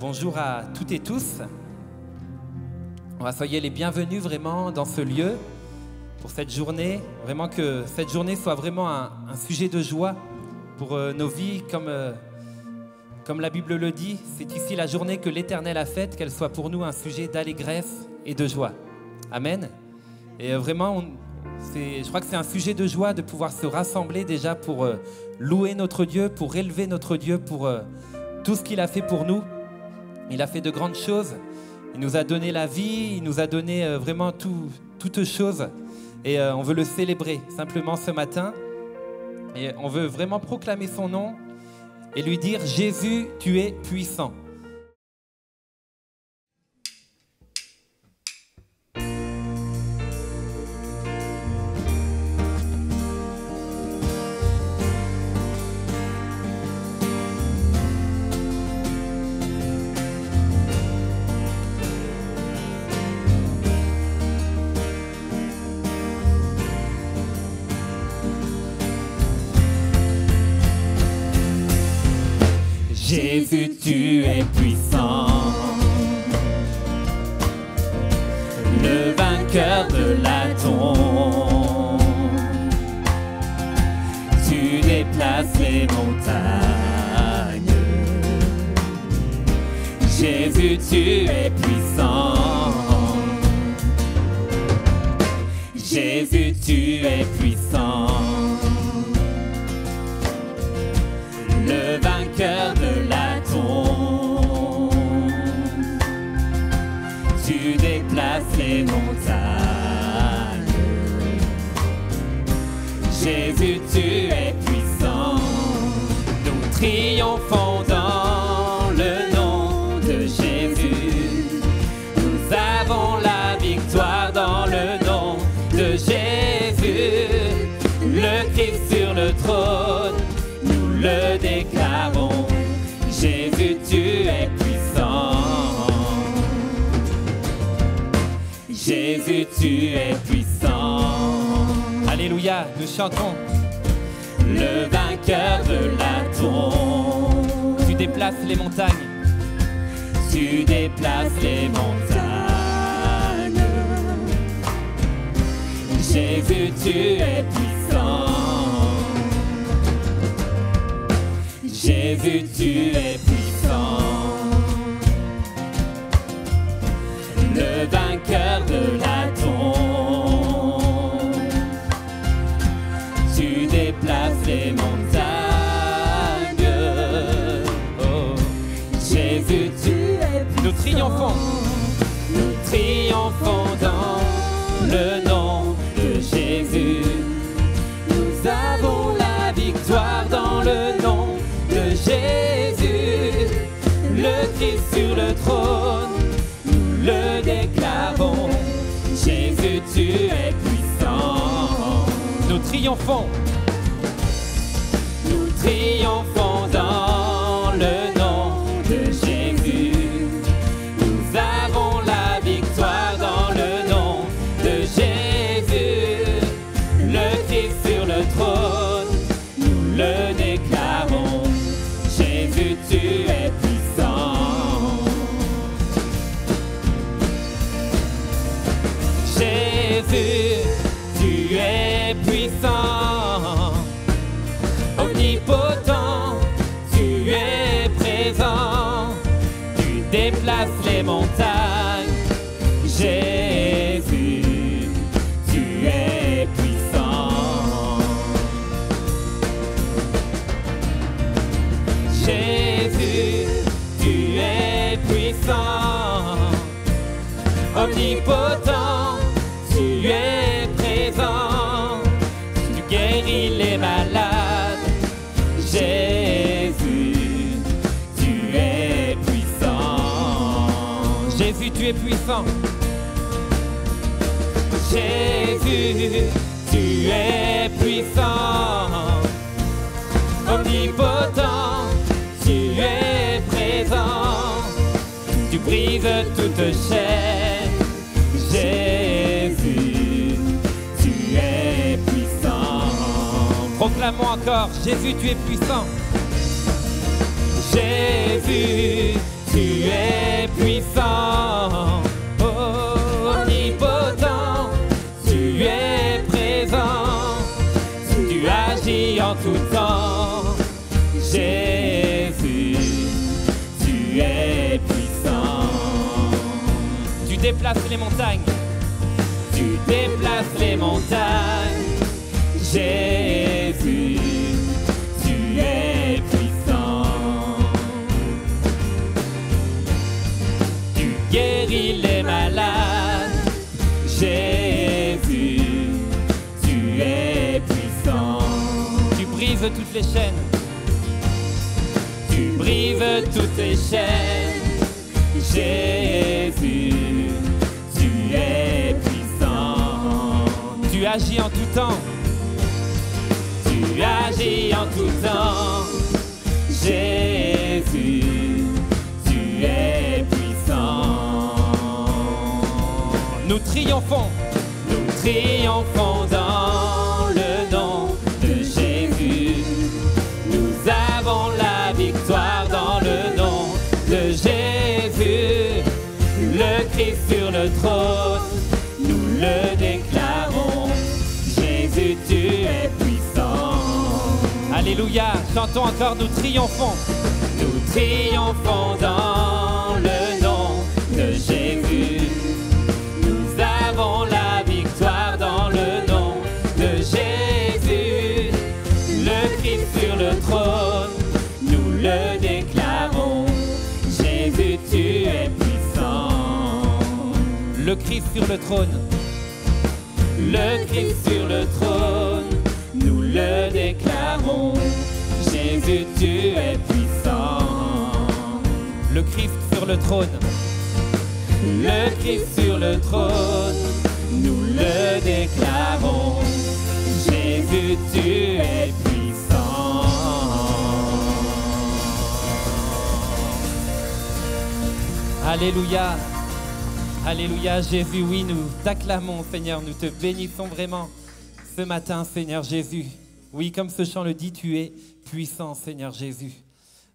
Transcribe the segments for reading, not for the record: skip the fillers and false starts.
bonjour à toutes et tous. Soyez les bienvenus vraiment dans ce lieu pour cette journée. Vraiment que cette journée soit vraiment un sujet de joie pour nos vies. Comme la Bible le dit, c'est ici la journée que l'Éternel a faite, qu'elle soit pour nous un sujet d'allégresse et de joie. Amen. Et vraiment, je crois que c'est un sujet de joie de pouvoir se rassembler déjà pour louer notre Dieu, pour élever notre Dieu, pour tout ce qu'il a fait pour nous. Il a fait de grandes choses. Il nous a donné la vie, il nous a donné vraiment toutes choses. Et on veut le célébrer simplement ce matin. Et on veut vraiment proclamer son nom et lui dire « Jésus, tu es puissant ». Jésus, tu es puissant, le vainqueur de la tombe. Tu déplaces les montagnes. Jésus, tu es puissant. Jésus, tu es puissant. Le vainqueur de la tombe, tu déplaces les montagnes. Jésus, tu es puissant. Nous triomphons dans le nom de Jésus. Nous avons la victoire dans le nom de Jésus. Le Christ sur le trône, le déclarons, Jésus, tu es puissant. Jésus, tu es puissant. Alléluia, nous chantons. Le vainqueur de la tombe. Tu déplaces les montagnes. Tu déplaces les montagnes. Jésus, tu es puissant. Jésus, tu es puissant, le vainqueur de la tombe. Tu déplaces les montagnes. Oh, Jésus, tu es puissant. Nous triomphons. Nous triomphons dans le nom de Jésus. Nous avons la victoire dans le nom de Jésus, le Christ sur le trône, nous le déclarons. Jésus, tu es puissant. Nous triomphons. Nous triomphons dans le nom de Jésus. Nous avons la victoire dans le nom de Jésus, le Christ sur le trône, nous le déclarons. Jésus, tu es puissant. Jésus, tu es puissant. Omnipotent, tu es présent. Tu déplaces les montagnes. Jésus, tu es puissant. Jésus, tu es puissant, omnipotent, tu es présent, tu guéris les malades. Jésus, tu es puissant. Jésus, tu es puissant. Jésus, tu es puissant, omnipotent, tu es présent, tu brises toute chaîne. Jésus, tu es puissant. Proclamons encore, Jésus, tu es puissant. Jésus, tu es déplaces les montagnes. Tu déplaces les montagnes. Jésus, tu es puissant. Tu guéris les malades. Jésus, tu es puissant. Tu brises toutes les chaînes. Tu brises toutes les chaînes. Jésus, tu es puissant. Tu agis en tout temps. Tu agis en tout temps. Jésus, tu es puissant. Nous triomphons dans le nom de Jésus. Nous avons la victoire dans le nom de Jésus. Le Christ sur le trône, nous le déclarons. Jésus, tu es puissant. Alléluia, chantons encore, nous triomphons. Nous triomphons dans le nom de Jésus. Nous avons la victoire dans le nom de Jésus. Le Christ sur le trône, nous le déclarons. Jésus, tu es puissant. Le Christ sur le trône. Le Christ sur le trône, nous le déclarons. Jésus, tu es puissant. Le Christ sur le trône. Le Christ sur le trône, nous le déclarons. Jésus, tu es puissant. Alléluia. Alléluia, Jésus, oui, nous t'acclamons, Seigneur, nous te bénissons vraiment ce matin, Seigneur Jésus. Oui, comme ce chant le dit, tu es puissant, Seigneur Jésus.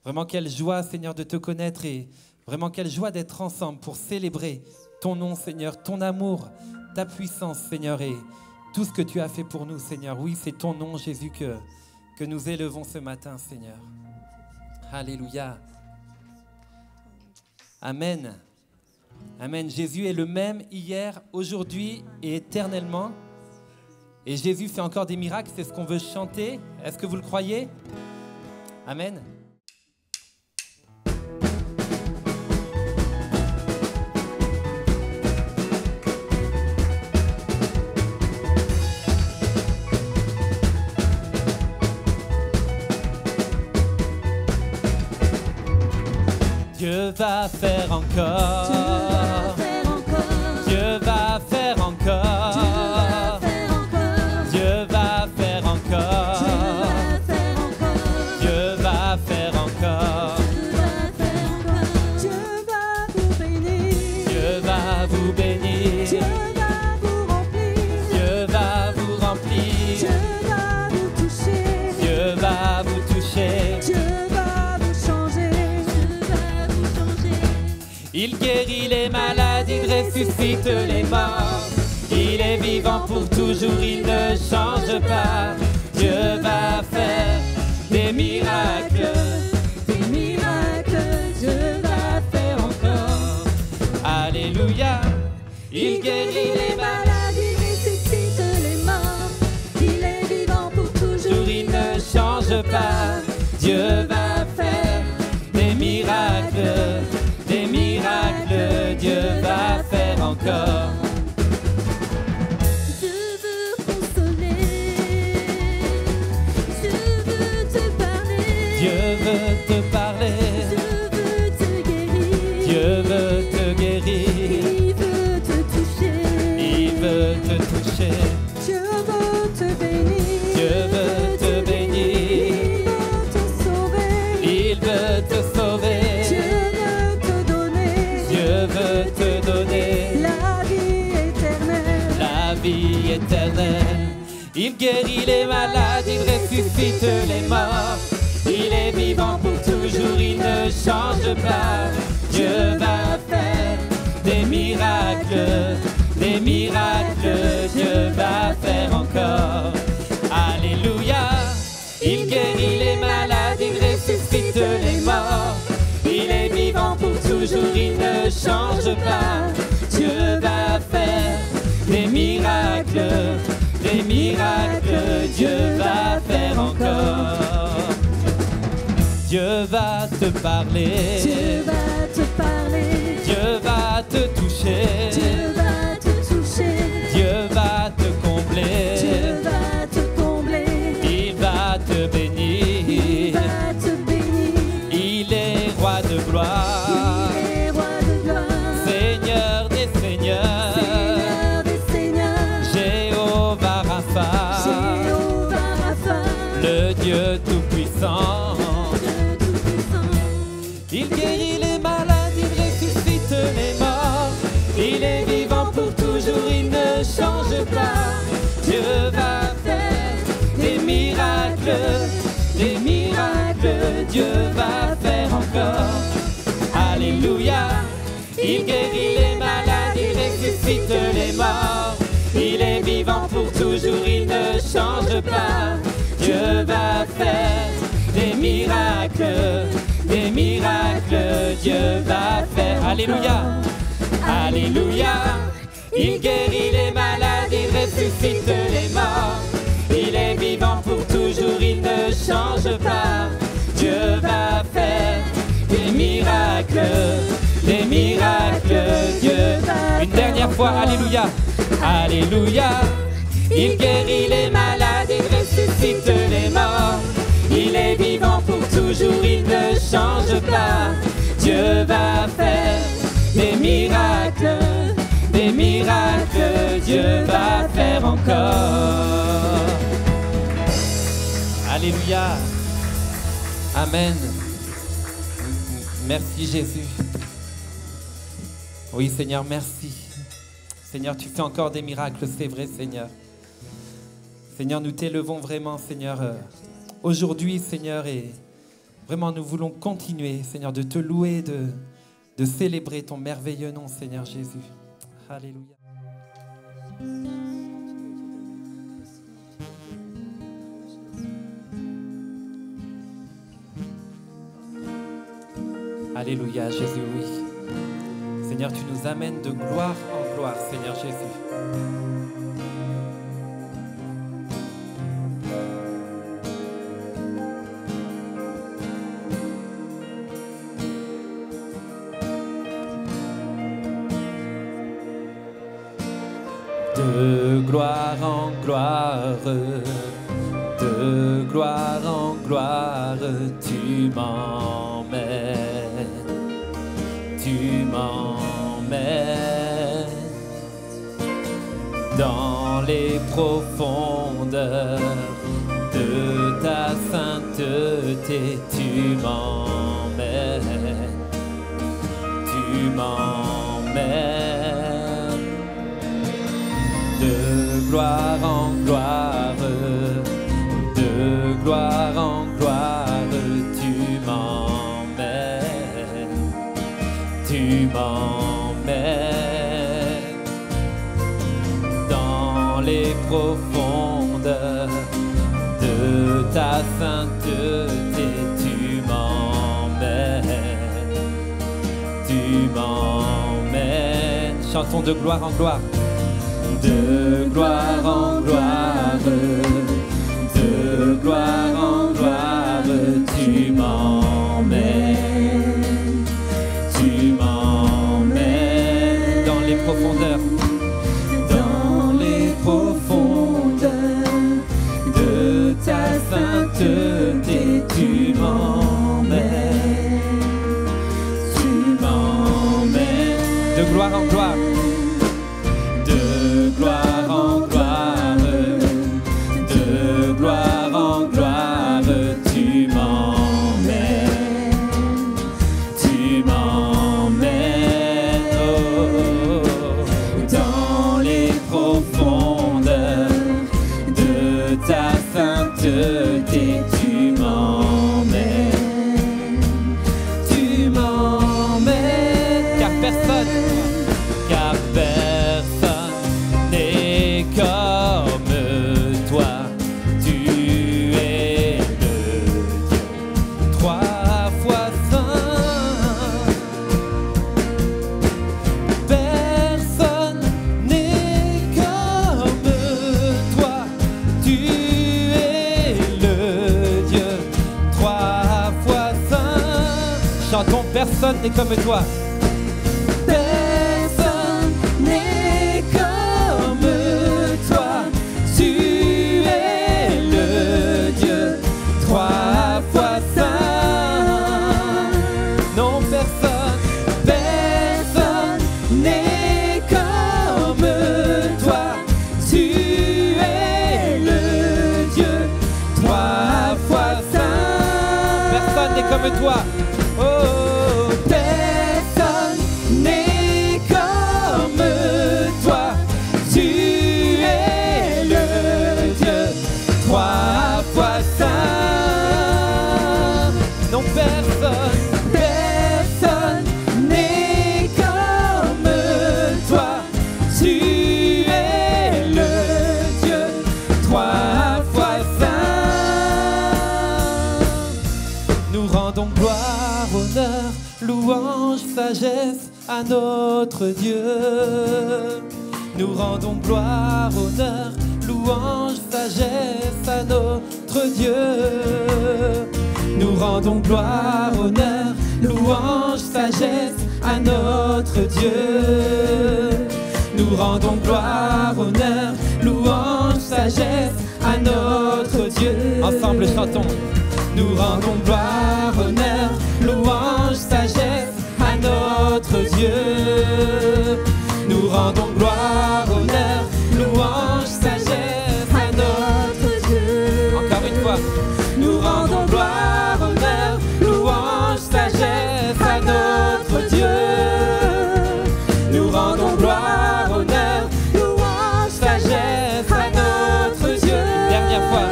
Vraiment, quelle joie, Seigneur, de te connaître et vraiment, quelle joie d'être ensemble pour célébrer ton nom, Seigneur, ton amour, ta puissance, Seigneur, et tout ce que tu as fait pour nous, Seigneur. Oui, c'est ton nom, Jésus, que nous élevons ce matin, Seigneur. Alléluia. Amen. Amen. Jésus est le même hier, aujourd'hui et éternellement. Et Jésus fait encore des miracles, c'est ce qu'on veut chanter. Est-ce que vous le croyez? Amen. Dieu va faire encore. Dieu va faire encore. Dieu va faire encore. Dieu va faire encore. Dieu va vous bénir. Dieu va vous bénir. Dieu va vous remplir. Dieu va vous remplir. Dieu va vous toucher. Dieu va vous toucher. Dieu va vous changer. Il guérit les malades, il ressuscite les morts. Il est vivant pour toujours, il ne change pas. Dieu va faire des miracles. Des miracles, Dieu va faire encore. Alléluia. Il guérit les malades, Il ressuscite les morts. Il est vivant pour toujours. il ne change pas. Dieu va faire des miracles. Des miracles, Dieu va faire encore. Je veux consoler. Je veux te parler. Dieu veut te parler. Je veux te guérir. Dieu veut te guérir. Il veut te toucher. Il veut te toucher. Dieu veut te bénir. Dieu veut te bénir. Il veut te sauver. Il veut te sauver. Dieu veut te donner. Dieu veut te donner La vie éternelle. la vie éternelle. Il guérit les malades, il ressuscite les morts. Il est vivant pour toujours, il ne change pas. Dieu va faire des miracles, Dieu va faire encore. Alléluia. Il guérit les malades, il ressuscite les morts. Il est vivant pour toujours, il ne change pas. Dieu Dieu va te parler. Dieu va te parler. Dieu va te toucher. Dieu va te toucher. Dieu va te combler. Dieu va te combler. Il va te bénir. Il va te bénir. Il est roi de gloire. Il est roi de gloire. Seigneur des seigneurs. Seigneur des seigneurs. Jéhovah Rapha. Jéhovah Rapha. Le Dieu tout-puissant. Dieu tout-puissant. Il guérit les malades, il ressuscite les morts. Il est vivant pour toujours, il ne change pas. Dieu va faire des miracles, Dieu va faire encore. Alléluia. Il guérit les malades, il ressuscite les morts. Il est vivant pour toujours, il ne change pas. Dieu va faire des miracles, Dieu va faire. Alléluia, Alléluia. Il guérit les malades, il ressuscite les morts. Il est vivant pour toujours, il ne change pas. Dieu va faire des miracles, Dieu va. Une dernière fois, Alléluia, Alléluia. Il guérit les malades, il ressuscite les morts. Il est vivant pour toujours, il ne change pas. Dieu va faire des miracles, Dieu va faire encore. Alléluia. Amen. Merci Jésus. Oui Seigneur, merci. Seigneur, tu fais encore des miracles, c'est vrai Seigneur. Seigneur, nous t'élevons vraiment Seigneur aujourd'hui Seigneur, et vraiment nous voulons continuer Seigneur de te louer, de célébrer ton merveilleux nom Seigneur Jésus. Alléluia. Alléluia Jésus, oui. Seigneur, tu nous amènes de gloire en gloire, Seigneur Jésus. De gloire en gloire, de gloire en gloire, tu m'emmènes, tu m'emmènes dans les profondeurs de ta sainteté, tu m'emmènes, tu m'emmènes. De gloire en gloire, de gloire en gloire, tu m'emmènes, tu m'emmènes dans les profondeurs de ta sainteté, tu m'emmènes, tu m'emmènes. Chantons de gloire en gloire. De gloire en gloire, de gloire en gloire, tu m'emmènes dans les profondeurs, dans les profondeurs de ta sainteté, tu m'emmènes, de gloire en gloire. De gloire en gloire, de gloire en gloire, tu m'emmènes, oh, dans les profondeurs de ta sainteté, tu m'emmènes, car personne n'est comme toi, tu es le Dieu trois fois saint. Personne n'est comme toi, tu es le n'est comme toi. Personne n'est comme toi. Tu es le Dieu trois fois saint. Non, personne, Personne n'est comme toi. Tu es le Dieu trois fois saint. personne n'est comme toi. Oh, Personne n'est comme toi. Tu es le Dieu trois fois saint. non, personne, Personne n'est comme toi. Tu es le Dieu trois fois saint. nous rendons gloire, honneur, louange, sagesse à notre Dieu. Nous rendons gloire, honneur, louange, sagesse à notre Dieu. Nous rendons gloire, honneur, louange, sagesse à notre Dieu. Nous rendons gloire, honneur, louange, sagesse à notre Dieu. Ensemble chantons. Nous rendons gloire, honneur, louange, sagesse à notre Dieu. Nous rendons gloire, honneur, louange, sagesse à notre Dieu. Encore une fois. Nous rendons gloire, honneur, louange, sagesse à notre Dieu. Nous rendons gloire, honneur, louange, sagesse à notre Dieu. Dernière fois.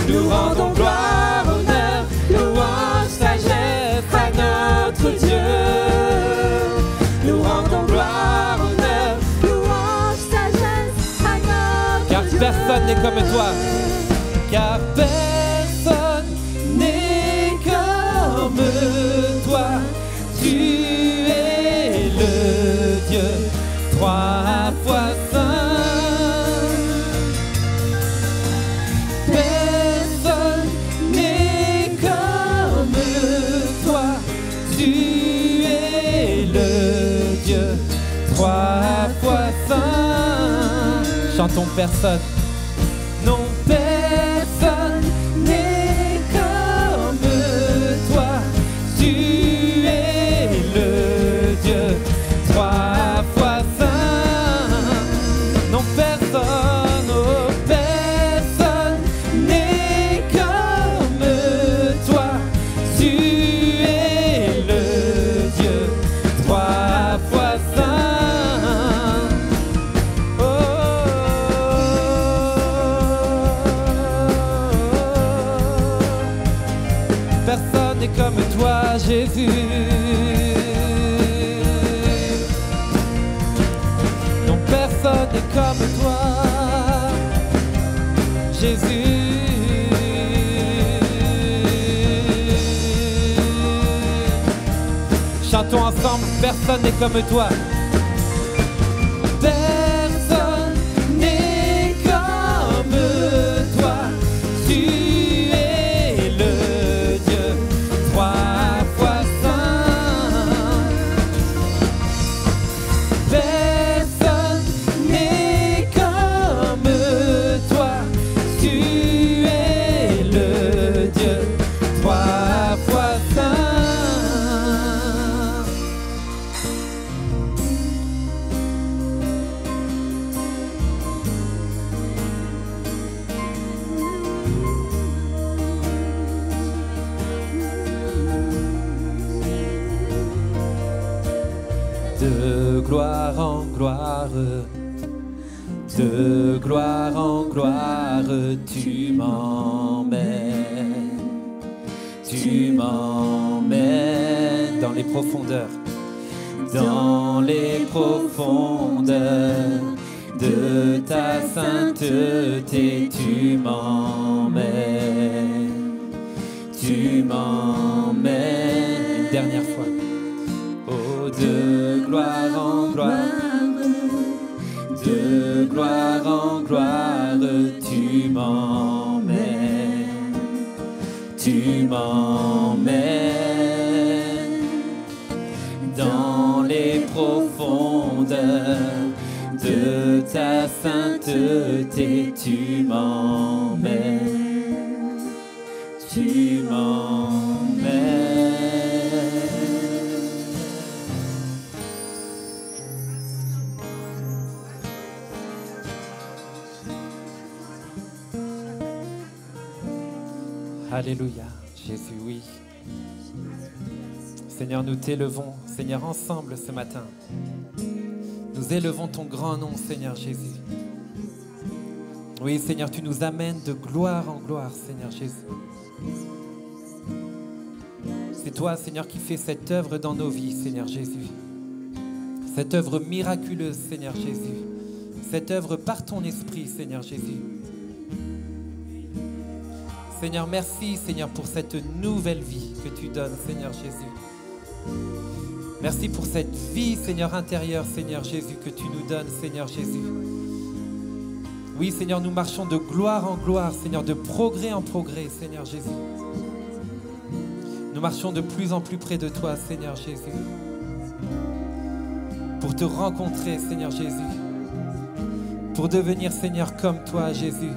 Nous rendons gloire, honneur, louange, sagesse à notre Dieu. Nous rendons gloire, honneur, Louange, sagesse à notre car Dieu. personne n'est comme toi. Car personne n'est comme toi. Tu es le Dieu trois fois saint. Personne n'est comme toi. Tu es le Dieu trois fois saint. Chantons personne. Non, personne n'est comme toi. Tu es le Dieu trois fois saint. Non, personne, oh, personne n'est comme toi. Tu es le Dieu trois fois saint. Oh, personne n'est comme toi, Jésus. Non, personne n'est comme toi, Jésus. Chantons ensemble, personne n'est comme toi. Personne n'est comme toi. Tu es le Dieu trois fois saint. Personne n'est comme toi. Tu es le Dieu trois fois saint. De gloire en gloire, de gloire en gloire, tu m'emmènes, tu m'emmènes dans les profondeurs de ta sainteté, tu m'emmènes, tu m'emmènes. Une dernière fois. Oh, de gloire en gloire, de gloire en gloire, tu m'emmènes, tu m'emmènes. profondeur de ta sainteté, tu m'emmènes, tu m'emmènes. Alléluia, Jésus, oui. Seigneur, nous t'élevons, Seigneur, ensemble ce matin. Nous élevons ton grand nom, Seigneur Jésus. Oui, Seigneur, tu nous amènes de gloire en gloire, Seigneur Jésus. C'est toi, Seigneur, qui fais cette œuvre dans nos vies, Seigneur Jésus. Cette œuvre miraculeuse, Seigneur Jésus. Cette œuvre par ton esprit, Seigneur Jésus. Seigneur, merci, Seigneur, pour cette nouvelle vie que tu donnes, Seigneur Jésus. Merci pour cette vie, Seigneur, intérieure, Seigneur Jésus, que tu nous donnes, Seigneur Jésus. Oui, Seigneur, nous marchons de gloire en gloire, Seigneur, de progrès en progrès, Seigneur Jésus. Nous marchons de plus en plus près de toi, Seigneur Jésus, pour te rencontrer, Seigneur Jésus, pour devenir, Seigneur, comme toi, Jésus.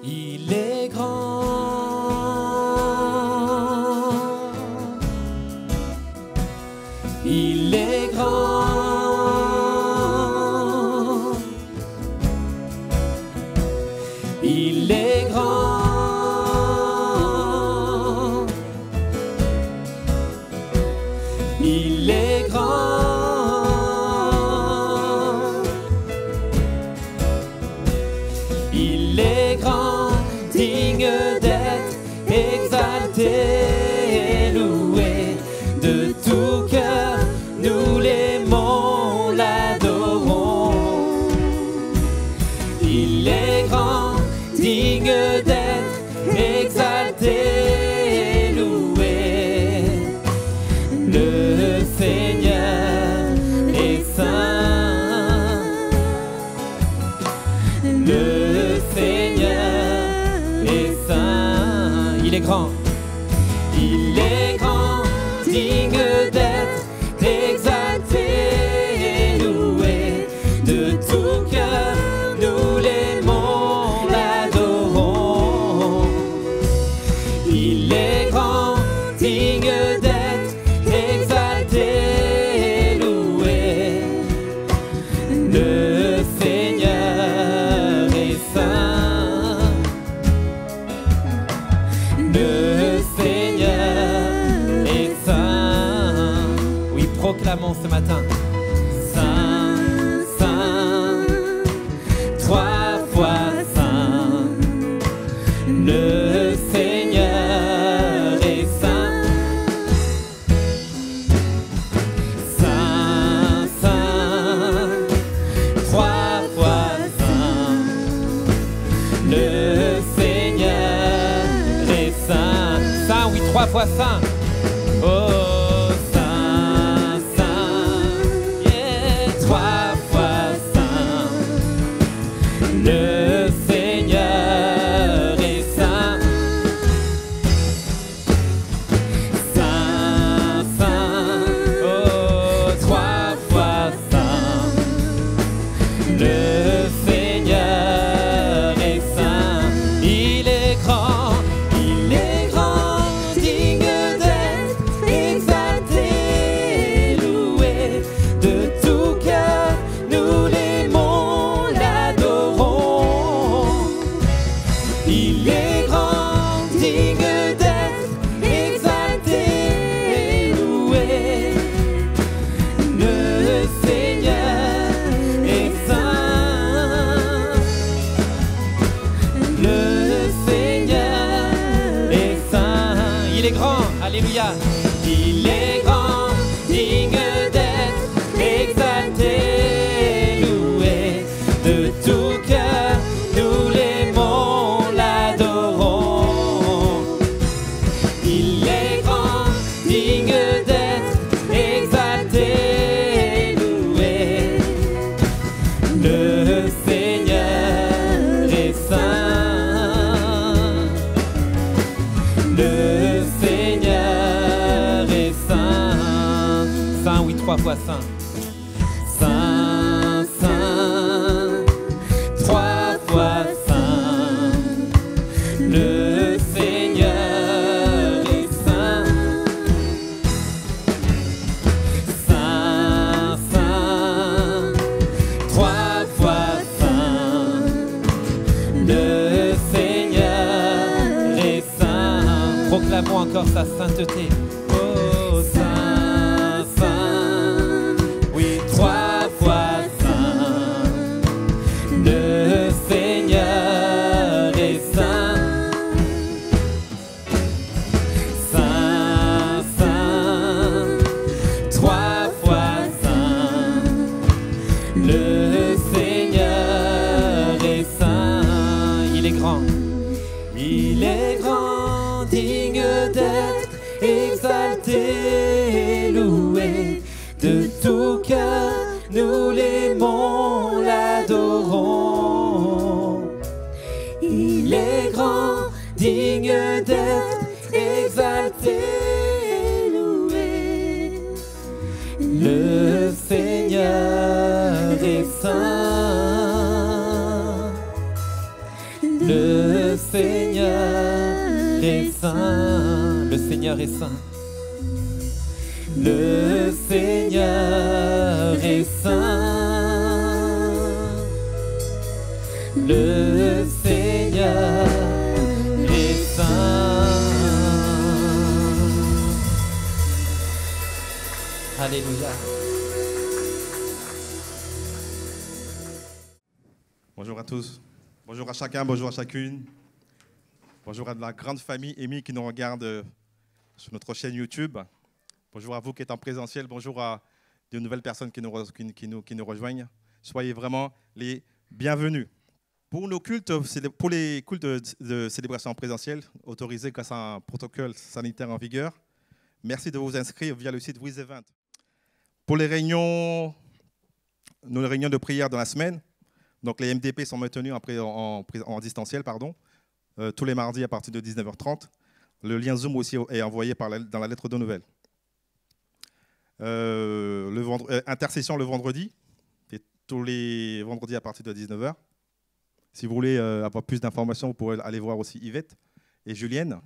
Il est grand, il est grand, il est grand, il est grand, il est grand, digne d'être exalté et loué. De tout cœur, nous l'aimons, l'adorons. Il est grand, digne d'être exalté et loué. Le Seigneur est saint. Le Seigneur est saint. Il est grand. Il est grand, digne d'être exalté et loué. De tout cœur, nous l'aimons, l'adorons. Il est grand, digne d'être exalté et loué. Le Seigneur est saint. Le Seigneur est saint. Oui, proclamons ce matin. Saint, saint, trois fois saint. Le Seigneur est saint. Saint, saint, trois fois saint. Le Seigneur est saint. Saint, oui, trois fois saint. Oh, saint, saint, yeah, trois est grand, alléluia. Il est grand, digne d'être exalté, loué de tout cœur. Nous l'aimons, l'adorons. Il est grand, digne d'être exalté, loué. Le Seigneur est saint. Le Seigneur est saint. Saint, oui, 3 fois saint. Saint, saint, 3 fois saint. Le Seigneur est saint. Saint, saint, 3 fois saint. Le Seigneur est saint. Proclamons encore sa sainteté. Oh, saint, saint, oui, 3 fois saint. Le Seigneur est saint. Saint, saint, 3 fois saint. Le Seigneur est saint. Il est grand. Il est grand, digne d'être exalté, loué de tout cœur. Nous l'aimons, l'adorons. Il est grand, digne d'être exalté, loué. Le Seigneur est saint. Le Seigneur est saint. Le Seigneur est saint. Le Seigneur est saint. Le Seigneur est saint. Alléluia. Bonjour à tous. Bonjour à chacun, bonjour à chacune. Bonjour à la grande famille Émy qui nous regarde sur notre chaîne YouTube. Bonjour à vous qui êtes en présentiel. Bonjour à de nouvelles personnes qui nous rejoignent. Soyez vraiment les bienvenus. Pour nos cultes, pour les cultes de célébration en présentiel, autorisés grâce à un protocole sanitaire en vigueur, merci de vous inscrire via le site WizEvent. Pour les réunions de prière dans la semaine, donc les MDP sont maintenus en distanciel, tous les mardis à partir de 19h30. Le lien Zoom aussi est envoyé dans la lettre de nouvelles. Intercession le vendredi, et tous les vendredis à partir de 19h. Si vous voulez avoir plus d'informations, vous pourrez aller voir aussi Yvette et Julienne.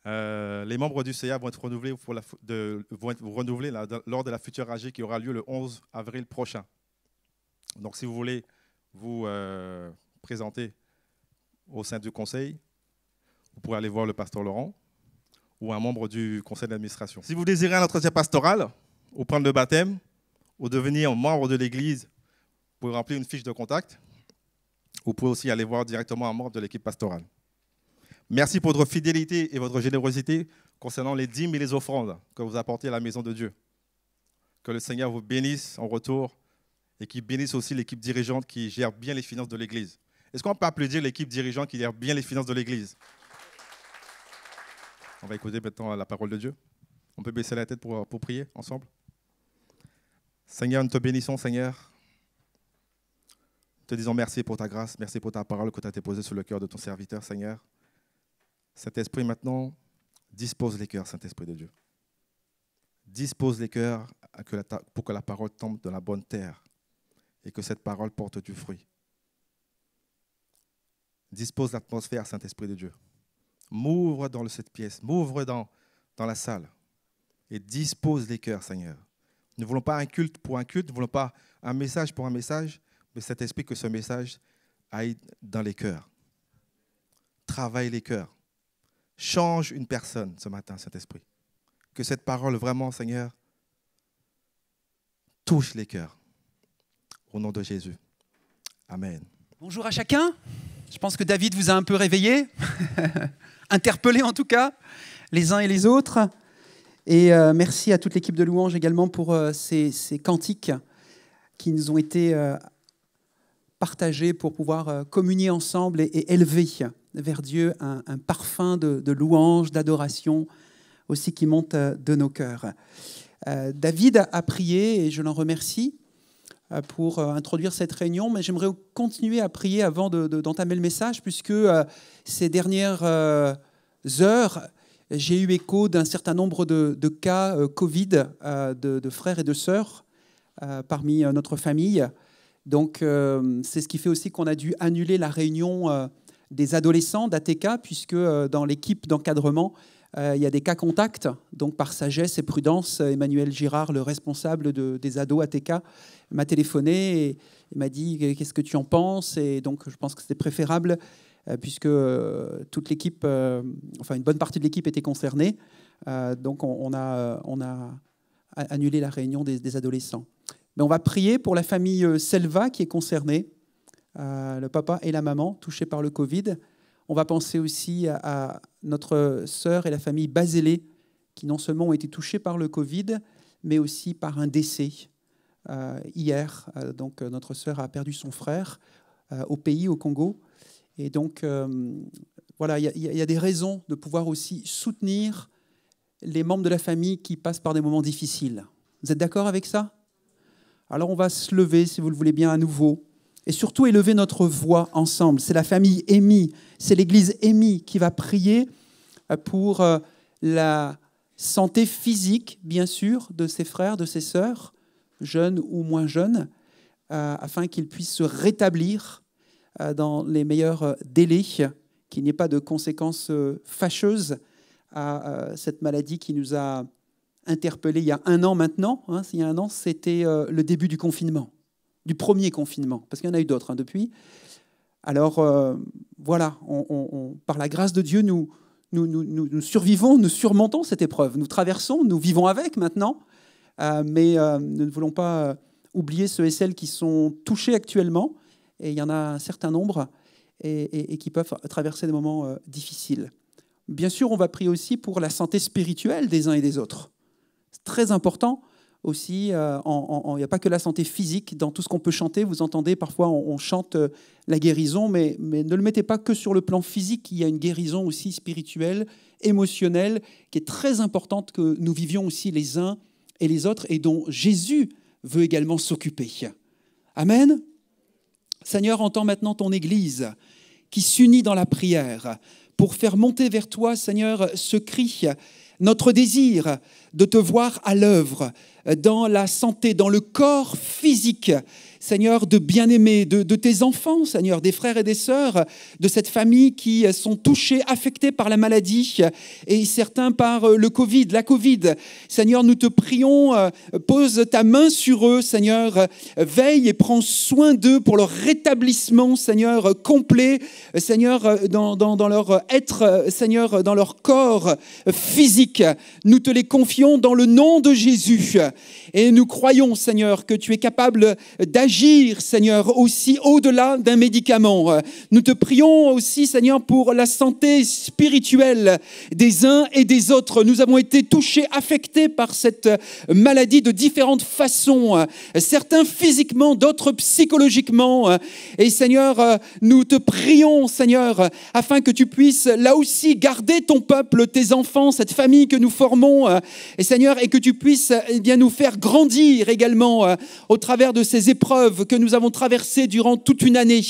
Les membres du CA vont être renouvelés, lors de la future AG qui aura lieu le 11 avril prochain. Donc si vous voulez vous présenter au sein du conseil, vous pourrez aller voir le pasteur Laurent ou un membre du conseil d'administration. Si vous désirez un entretien pastoral, ou prendre le baptême, ou devenir membre de l'église, vous pouvez remplir une fiche de contact. Vous pouvez aussi aller voir directement un membre de l'équipe pastorale. Merci pour votre fidélité et votre générosité concernant les dîmes et les offrandes que vous apportez à la maison de Dieu. Que le Seigneur vous bénisse en retour et qu'il bénisse aussi l'équipe dirigeante qui gère bien les finances de l'église. Est-ce qu'on peut applaudir l'équipe dirigeante qui gère bien les finances de l'église? On va écouter maintenant la parole de Dieu. On peut baisser la tête pour prier ensemble. Seigneur, nous te bénissons, Seigneur. Nous te disons merci pour ta grâce, merci pour ta parole que tu as déposée sur le cœur de ton serviteur, Seigneur. Saint-Esprit, maintenant, dispose les cœurs, Saint-Esprit de Dieu. Dispose les cœurs pour que la parole tombe dans la bonne terre et que cette parole porte du fruit. Dispose l'atmosphère, Saint-Esprit de Dieu. M'ouvre dans cette pièce, m'ouvre dans la salle et dispose les cœurs, Seigneur. Nous ne voulons pas un culte pour un culte, nous ne voulons pas un message pour un message, mais cet esprit que ce message aille dans les cœurs. Travaille les cœurs. Change une personne ce matin, Saint-Esprit. Que cette parole vraiment, Seigneur, touche les cœurs. Au nom de Jésus. Amen. Bonjour à chacun. Je pense que David vous a un peu réveillé, interpellé en tout cas, les uns et les autres. Et merci à toute l'équipe de louanges également pour ces cantiques qui nous ont été partagés pour pouvoir communier ensemble et élever vers Dieu un parfum de louange, d'adoration aussi qui monte de nos cœurs. David a prié et je l'en remercie pour introduire cette réunion, mais j'aimerais continuer à prier avant d'entamer le message, puisque ces dernières heures, j'ai eu écho d'un certain nombre de cas Covid de frères et de sœurs parmi notre famille. Donc, c'est ce qui fait aussi qu'on a dû annuler la réunion des adolescents d'ATK, puisque dans l'équipe d'encadrement, il y a des cas contacts. Donc, par sagesse et prudence, Emmanuel Girard, le responsable des ados ATK, m'a téléphoné et m'a dit « Qu'est-ce que tu en penses ?» Et donc, je pense que c'était préférable, puisque toute l'équipe, enfin une bonne partie de l'équipe était concernée. Donc, on a annulé la réunion des adolescents. Mais on va prier pour la famille Selva qui est concernée, le papa et la maman touchés par le Covid. On va penser aussi à notre sœur et la famille Bazélé, qui non seulement ont été touchés par le Covid, mais aussi par un décès hier. Donc, notre sœur a perdu son frère au pays, au Congo. Et donc, voilà, il y a des raisons de pouvoir aussi soutenir les membres de la famille qui passent par des moments difficiles. Vous êtes d'accord avec ça ? Alors, on va se lever, si vous le voulez bien, à nouveau. Et surtout élever notre voix ensemble. C'est la famille Émy, c'est l'église Émy qui va prier pour la santé physique, bien sûr, de ses frères, de ses sœurs, jeunes ou moins jeunes, afin qu'ils puissent se rétablir dans les meilleurs délais, qu'il n'y ait pas de conséquences fâcheuses à cette maladie qui nous a interpellés il y a 1 an maintenant. Il y a 1 an, c'était le début du confinement. Du premier confinement, parce qu'il y en a eu d'autres depuis. Alors, voilà, par la grâce de Dieu, nous survivons, nous surmontons cette épreuve. Nous traversons, nous vivons avec maintenant, mais nous ne voulons pas oublier ceux et celles qui sont touchés actuellement, et il y en a un certain nombre, et qui peuvent traverser des moments difficiles. Bien sûr, on va prier aussi pour la santé spirituelle des uns et des autres. C'est très important. Aussi, il n'y a pas que la santé physique. Dans tout ce qu'on peut chanter, vous entendez, parfois on chante la guérison, mais ne le mettez pas que sur le plan physique. Il y a une guérison aussi spirituelle, émotionnelle, qui est très importante, que nous vivions aussi les uns et les autres, et dont Jésus veut également s'occuper. Amen. Seigneur, entends maintenant ton Église qui s'unit dans la prière pour faire monter vers toi, Seigneur, ce cri, notre désir de te voir à l'œuvre dans la santé, dans le corps physique, Seigneur, de bien-aimés, de tes enfants, Seigneur, des frères et des sœurs, de cette famille qui sont touchés, affectés par la maladie et certains par le Covid, la Covid. Seigneur, nous te prions, pose ta main sur eux, Seigneur, veille et prends soin d'eux pour leur rétablissement, Seigneur, complet, Seigneur, dans leur être, Seigneur, dans leur corps physique. Nous te les confions dans le nom de Jésus. Et nous croyons, Seigneur, que tu es capable d'agir, Seigneur, aussi au-delà d'un médicament. Nous te prions aussi, Seigneur, pour la santé spirituelle des uns et des autres. Nous avons été touchés, affectés par cette maladie de différentes façons. Certains physiquement, d'autres psychologiquement. Et Seigneur, nous te prions, Seigneur, afin que tu puisses là aussi garder ton peuple, tes enfants, cette famille que nous formons. Et Seigneur, et que tu puisses bien nous faire grandir également au travers de ces épreuves que nous avons traversées durant toute une année.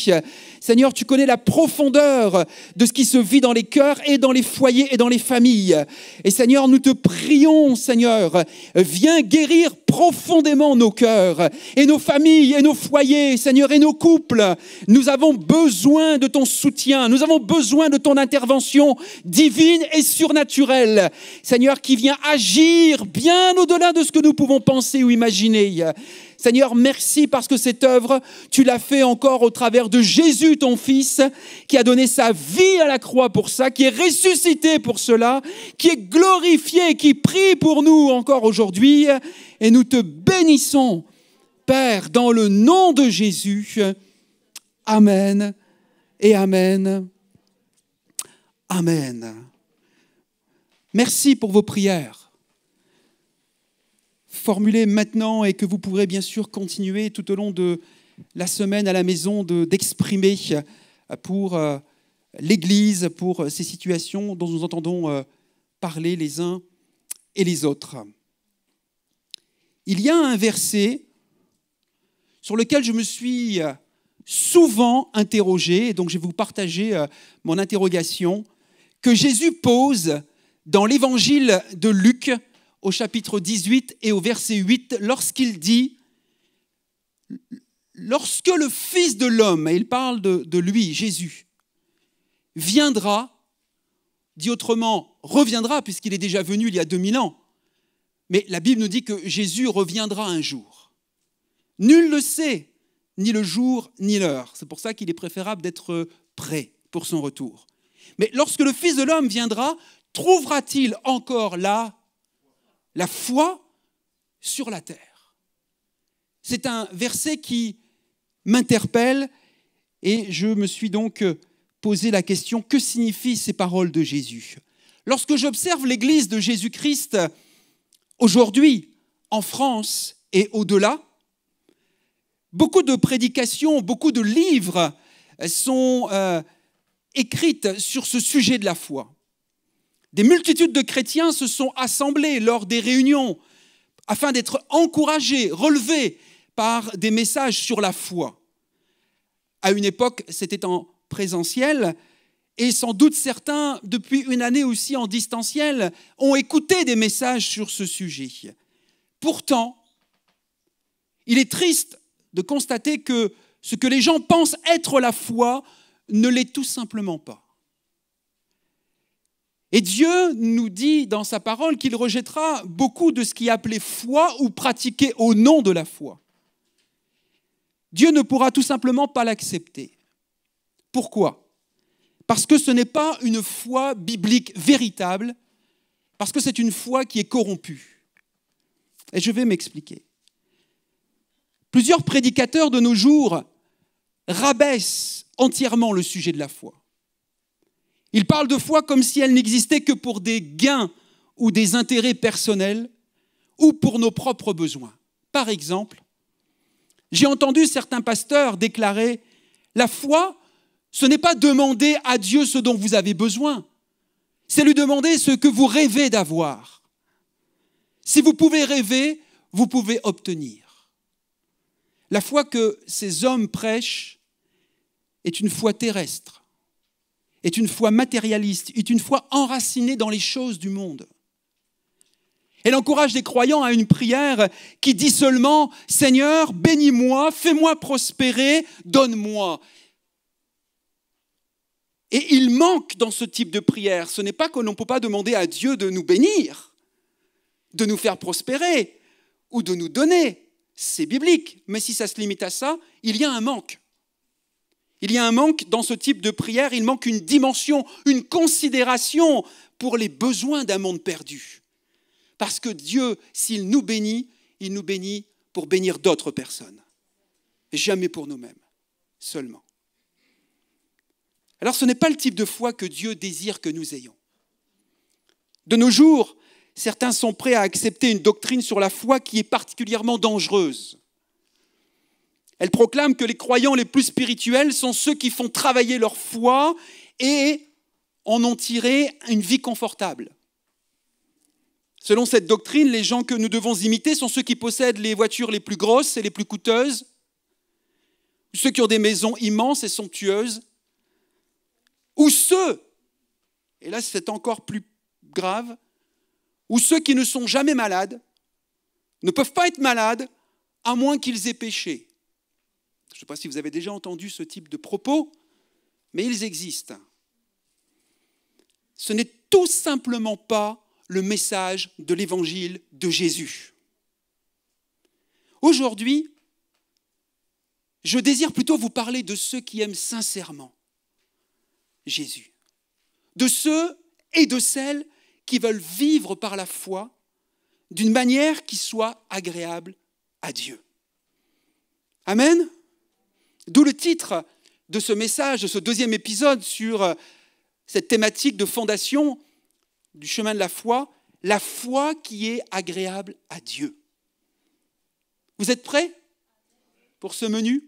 Seigneur, tu connais la profondeur de ce qui se vit dans les cœurs et dans les foyers et dans les familles. Et Seigneur, nous te prions, Seigneur, viens guérir profondément nos cœurs et nos familles et nos foyers, Seigneur, et nos couples. Nous avons besoin de ton soutien, nous avons besoin de ton intervention divine et surnaturelle, Seigneur, qui vient agir bien au-delà de ce que nous pouvons penser ou imaginer. Seigneur, merci parce que cette œuvre, tu l'as fait encore au travers de Jésus, ton Fils, qui a donné sa vie à la croix pour ça, qui est ressuscité pour cela, qui est glorifié, qui prie pour nous encore aujourd'hui. Et nous te bénissons, Père, dans le nom de Jésus. Amen et amen. Amen. Merci pour vos prières, formulées maintenant et que vous pourrez bien sûr continuer tout au long de la semaine à la maison d'exprimer pour l'Église, pour ces situations dont nous entendons parler les uns et les autres. Il y a un verset sur lequel je me suis souvent interrogé, et donc je vais vous partager mon interrogation, que Jésus pose dans l'évangile de Luc, au chapitre 18 et au verset 8, lorsqu'il dit « Lorsque le Fils de l'homme », et il parle de lui, Jésus, « viendra », dit autrement, reviendra, puisqu'il est déjà venu il y a 2000 ans, mais la Bible nous dit que Jésus reviendra un jour. Nul ne le sait, ni le jour, ni l'heure. C'est pour ça qu'il est préférable d'être prêt pour son retour. Mais lorsque le Fils de l'homme viendra, trouvera-t-il encore là la foi sur la terre? C'est un verset qui m'interpelle et je me suis donc posé la question, que signifient ces paroles de Jésus? Lorsque j'observe l'Église de Jésus-Christ aujourd'hui, en France et au-delà, beaucoup de prédications, beaucoup de livres sont écrites sur ce sujet de la foi. Des multitudes de chrétiens se sont assemblés lors des réunions afin d'être encouragés, relevés par des messages sur la foi. À une époque, c'était en présentiel et sans doute certains, depuis une année aussi en distanciel, ont écouté des messages sur ce sujet. Pourtant, il est triste de constater que ce que les gens pensent être la foi ne l'est tout simplement pas. Et Dieu nous dit dans sa parole qu'il rejettera beaucoup de ce qui est appelé foi ou pratiqué au nom de la foi. Dieu ne pourra tout simplement pas l'accepter. Pourquoi? Parce que ce n'est pas une foi biblique véritable, parce que c'est une foi qui est corrompue. Et je vais m'expliquer. Plusieurs prédicateurs de nos jours rabaissent entièrement le sujet de la foi. Ils parlent de foi comme si elle n'existait que pour des gains ou des intérêts personnels ou pour nos propres besoins. Par exemple, j'ai entendu certains pasteurs déclarer « La foi, ce n'est pas demander à Dieu ce dont vous avez besoin, c'est lui demander ce que vous rêvez d'avoir. Si vous pouvez rêver, vous pouvez obtenir. » La foi que ces hommes prêchent est une foi terrestre, est une foi matérialiste, est une foi enracinée dans les choses du monde. Elle encourage les croyants à une prière qui dit seulement « Seigneur, bénis-moi, fais-moi prospérer, donne-moi ». Et il manque dans ce type de prière. Ce n'est pas que l'on ne peut pas demander à Dieu de nous bénir, de nous faire prospérer ou de nous donner. C'est biblique. Mais si ça se limite à ça, il y a un manque. Il y a un manque dans ce type de prière. Il manque une dimension, une considération pour les besoins d'un monde perdu. Parce que Dieu, s'il nous bénit, il nous bénit pour bénir d'autres personnes. Et jamais pour nous-mêmes, seulement. Alors ce n'est pas le type de foi que Dieu désire que nous ayons. De nos jours, certains sont prêts à accepter une doctrine sur la foi qui est particulièrement dangereuse. Elle proclame que les croyants les plus spirituels sont ceux qui font travailler leur foi et en ont tiré une vie confortable. Selon cette doctrine, les gens que nous devons imiter sont ceux qui possèdent les voitures les plus grosses et les plus coûteuses, ceux qui ont des maisons immenses et somptueuses, ou ceux, et là c'est encore plus grave, ou ceux qui ne sont jamais malades, ne peuvent pas être malades à moins qu'ils aient péché. Je ne sais pas si vous avez déjà entendu ce type de propos, mais ils existent. Ce n'est tout simplement pas le message de l'évangile de Jésus. Aujourd'hui, je désire plutôt vous parler de ceux qui aiment sincèrement Jésus, de ceux et de celles qui veulent vivre par la foi d'une manière qui soit agréable à Dieu. Amen. D'où le titre de ce message, de ce deuxième épisode sur cette thématique de fondation du chemin de la foi qui est agréable à Dieu. Vous êtes prêts pour ce menu?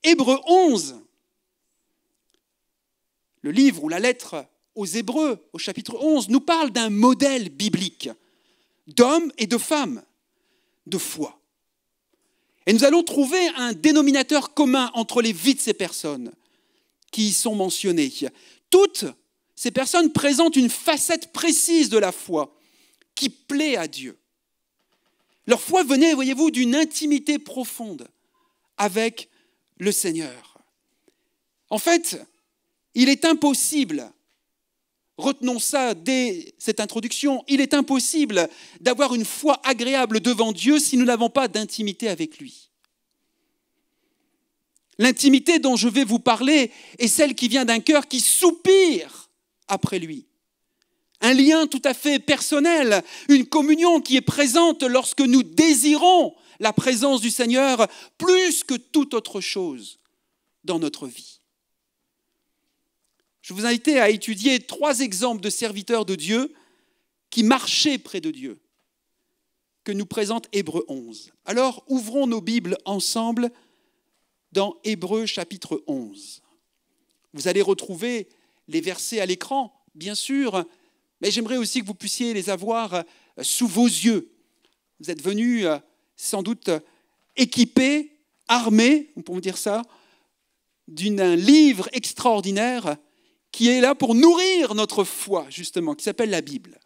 Hébreux 11, le livre ou la lettre aux Hébreux, au chapitre 11, nous parle d'un modèle biblique d'hommes et de femmes de foi. Et nous allons trouver un dénominateur commun entre les vies de ces personnes qui y sont mentionnées. Toutes ces personnes présentent une facette précise de la foi qui plaît à Dieu. Leur foi venait, voyez-vous, d'une intimité profonde avec le Seigneur. En fait, il est impossible, retenons ça dès cette introduction, il est impossible d'avoir une foi agréable devant Dieu si nous n'avons pas d'intimité avec lui. L'intimité dont je vais vous parler est celle qui vient d'un cœur qui soupire après lui. Un lien tout à fait personnel, une communion qui est présente lorsque nous désirons la présence du Seigneur plus que toute autre chose dans notre vie. Je vous invite à étudier 3 exemples de serviteurs de Dieu qui marchaient près de Dieu, que nous présente Hébreux 11. Alors, ouvrons nos Bibles ensemble dans Hébreux chapitre 11. Vous allez retrouver les versets à l'écran, bien sûr, mais j'aimerais aussi que vous puissiez les avoir sous vos yeux. Vous êtes venus sans doute équipés, armés, on peut dire ça, d'un livre extraordinaire qui est là pour nourrir notre foi, justement, qui s'appelle la Bible.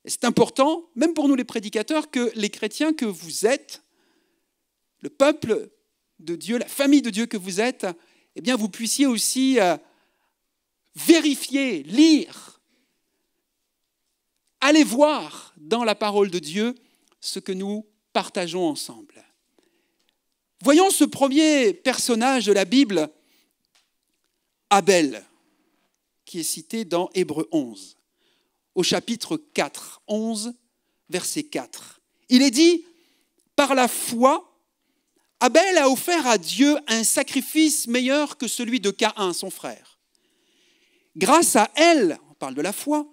Et c'est important, même pour nous les prédicateurs, que les chrétiens que vous êtes, le peuple de Dieu, la famille de Dieu que vous êtes, eh bien, vous puissiez aussi vérifier, lire, aller voir dans la parole de Dieu ce que nous partageons ensemble. Voyons ce premier personnage de la Bible, Abel, qui est cité dans Hébreux 11, au chapitre 4, 11, verset 4. Il est dit, par la foi, Abel a offert à Dieu un sacrifice meilleur que celui de Caïn, son frère. Grâce à elle, on parle de la foi,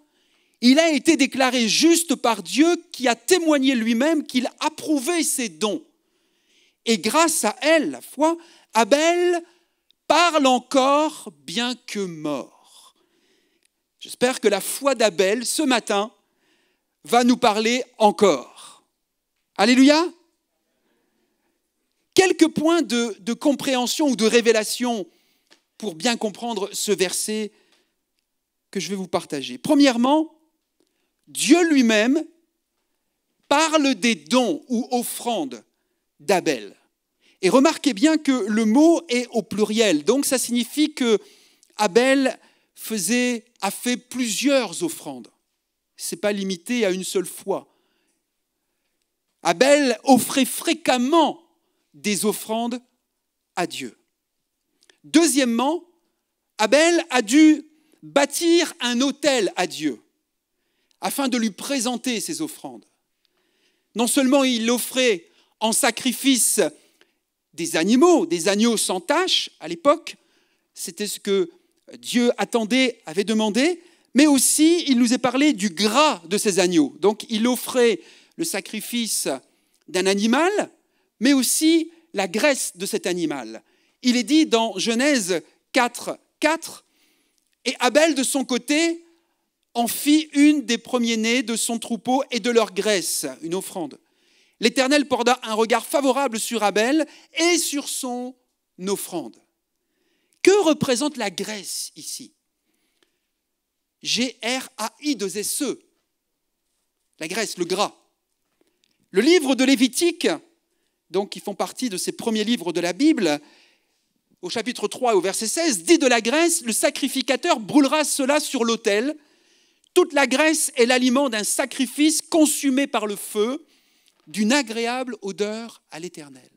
il a été déclaré juste par Dieu qui a témoigné lui-même qu'il approuvait ses dons. Et grâce à elle, la foi, Abel parle encore bien que mort. J'espère que la foi d'Abel, ce matin, va nous parler encore. Alléluia. Quelques points de compréhension ou de révélation pour bien comprendre ce verset que je vais vous partager. Premièrement, Dieu lui-même parle des dons ou offrandes d'Abel. Et remarquez bien que le mot est au pluriel. Donc ça signifie que Abel a fait plusieurs offrandes. Ce n'est pas limité à une seule fois. Abel offrait fréquemment des offrandes à Dieu. Deuxièmement, Abel a dû bâtir un autel à Dieu afin de lui présenter ses offrandes. Non seulement il offrait en sacrifice des agneaux sans tache à l'époque, c'était ce que Dieu attendait, avait demandé, mais aussi il nous est parlé du gras de ces agneaux. Donc il offrait le sacrifice d'un animal, mais aussi la graisse de cet animal. Il est dit dans Genèse 4, 4, et Abel de son côté en fit une des premiers-nés de son troupeau et de leur graisse, une offrande. L'Éternel porta un regard favorable sur Abel et sur son offrande. Que représente la graisse ici? G-R-A-I-2-S-E. La graisse, le gras. Le livre de Lévitique, donc qui font partie de ces premiers livres de la Bible, au chapitre 3 et au verset 16, dit de la graisse, le sacrificateur brûlera cela sur l'autel. Toute la graisse est l'aliment d'un sacrifice consumé par le feu, d'une agréable odeur à l'Éternel.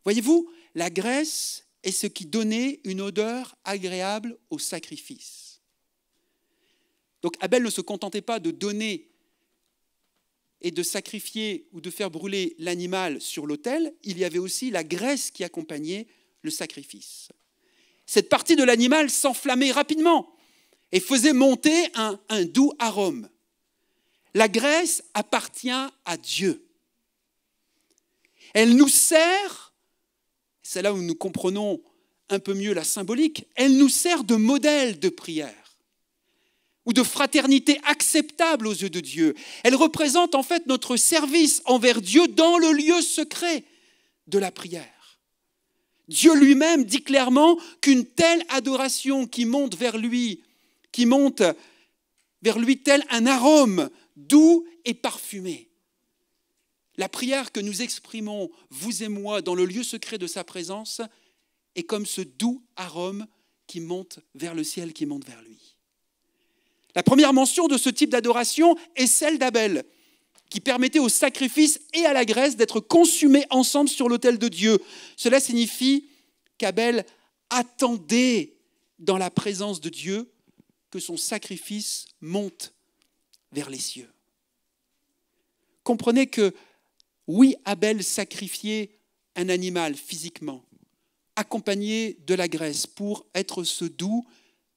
Voyez-vous, la graisse est ce qui donnait une odeur agréable au sacrifice. Donc Abel ne se contentait pas de donner et de sacrifier ou de faire brûler l'animal sur l'autel, il y avait aussi la graisse qui accompagnait le sacrifice. Cette partie de l'animal s'enflammait rapidement et faisait monter un doux arôme. La graisse appartient à Dieu. Elle nous sert, c'est là où nous comprenons un peu mieux la symbolique, elle nous sert de modèle de prière ou de fraternité acceptable aux yeux de Dieu. Elle représente en fait notre service envers Dieu dans le lieu secret de la prière. Dieu lui-même dit clairement qu'une telle adoration qui monte vers lui tel un arôme doux et parfumé. La prière que nous exprimons, vous et moi, dans le lieu secret de sa présence, est comme ce doux arôme qui monte vers le ciel, qui monte vers lui. La première mention de ce type d'adoration est celle d'Abel, qui permettait au sacrifice et à la graisse d'être consumés ensemble sur l'autel de Dieu. Cela signifie qu'Abel attendait dans la présence de Dieu que son sacrifice monte vers les cieux. Comprenez que, oui, Abel sacrifiait un animal physiquement, accompagné de la graisse pour être ce doux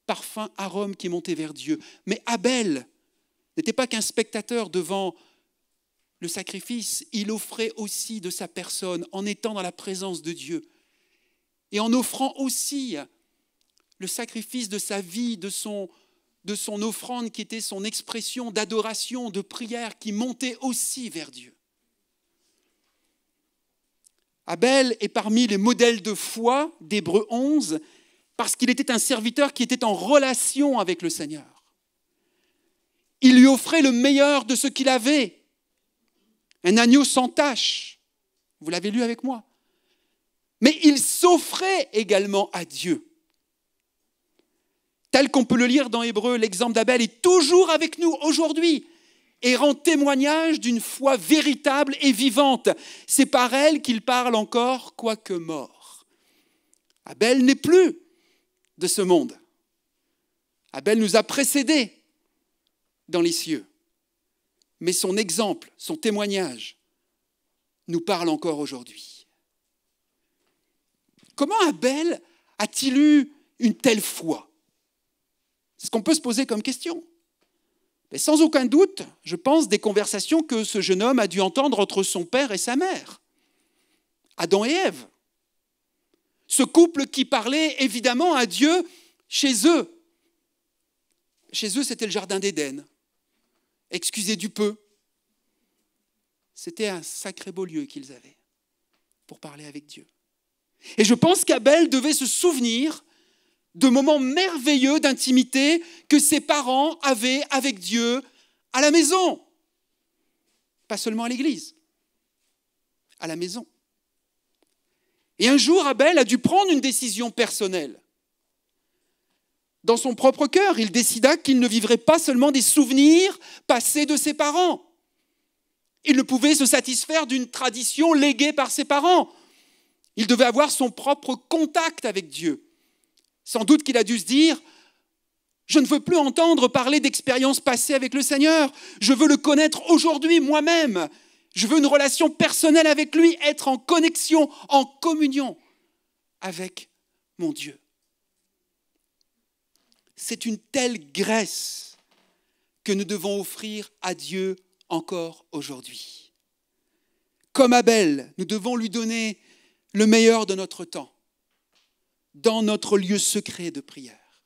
parfum, arôme qui montait vers Dieu. Mais Abel n'était pas qu'un spectateur devant le sacrifice, il offrait aussi de sa personne en étant dans la présence de Dieu et en offrant aussi le sacrifice de sa vie, de son offrande qui était son expression d'adoration, de prière qui montait aussi vers Dieu. Abel est parmi les modèles de foi d'Hébreux 11 parce qu'il était un serviteur qui était en relation avec le Seigneur. Il lui offrait le meilleur de ce qu'il avait, un agneau sans tache, vous l'avez lu avec moi. Mais il s'offrait également à Dieu. Tel qu'on peut le lire dans Hébreux, l'exemple d'Abel est toujours avec nous aujourd'hui et rend témoignage d'une foi véritable et vivante. C'est par elle qu'il parle encore, quoique mort. Abel n'est plus de ce monde. Abel nous a précédés dans les cieux. Mais son exemple, son témoignage, nous parle encore aujourd'hui. Comment Abel a-t-il eu une telle foi ? C'est ce qu'on peut se poser comme question. Mais sans aucun doute, je pense des conversations que ce jeune homme a dû entendre entre son père et sa mère, Adam et Ève. Ce couple qui parlait évidemment à Dieu chez eux. Chez eux, c'était le jardin d'Éden. Excusez du peu. C'était un sacré beau lieu qu'ils avaient pour parler avec Dieu. Et je pense qu'Abel devait se souvenir de moments merveilleux d'intimité que ses parents avaient avec Dieu à la maison. Pas seulement à l'église, à la maison. Et un jour, Abel a dû prendre une décision personnelle. Dans son propre cœur, il décida qu'il ne vivrait pas seulement des souvenirs passés de ses parents. Il ne pouvait se satisfaire d'une tradition léguée par ses parents. Il devait avoir son propre contact avec Dieu. Sans doute qu'il a dû se dire « Je ne veux plus entendre parler d'expériences passées avec le Seigneur. Je veux le connaître aujourd'hui moi-même. Je veux une relation personnelle avec lui, être en connexion, en communion avec mon Dieu. » C'est une telle graisse que nous devons offrir à Dieu encore aujourd'hui. Comme Abel, nous devons lui donner le meilleur de notre temps, dans notre lieu secret de prière.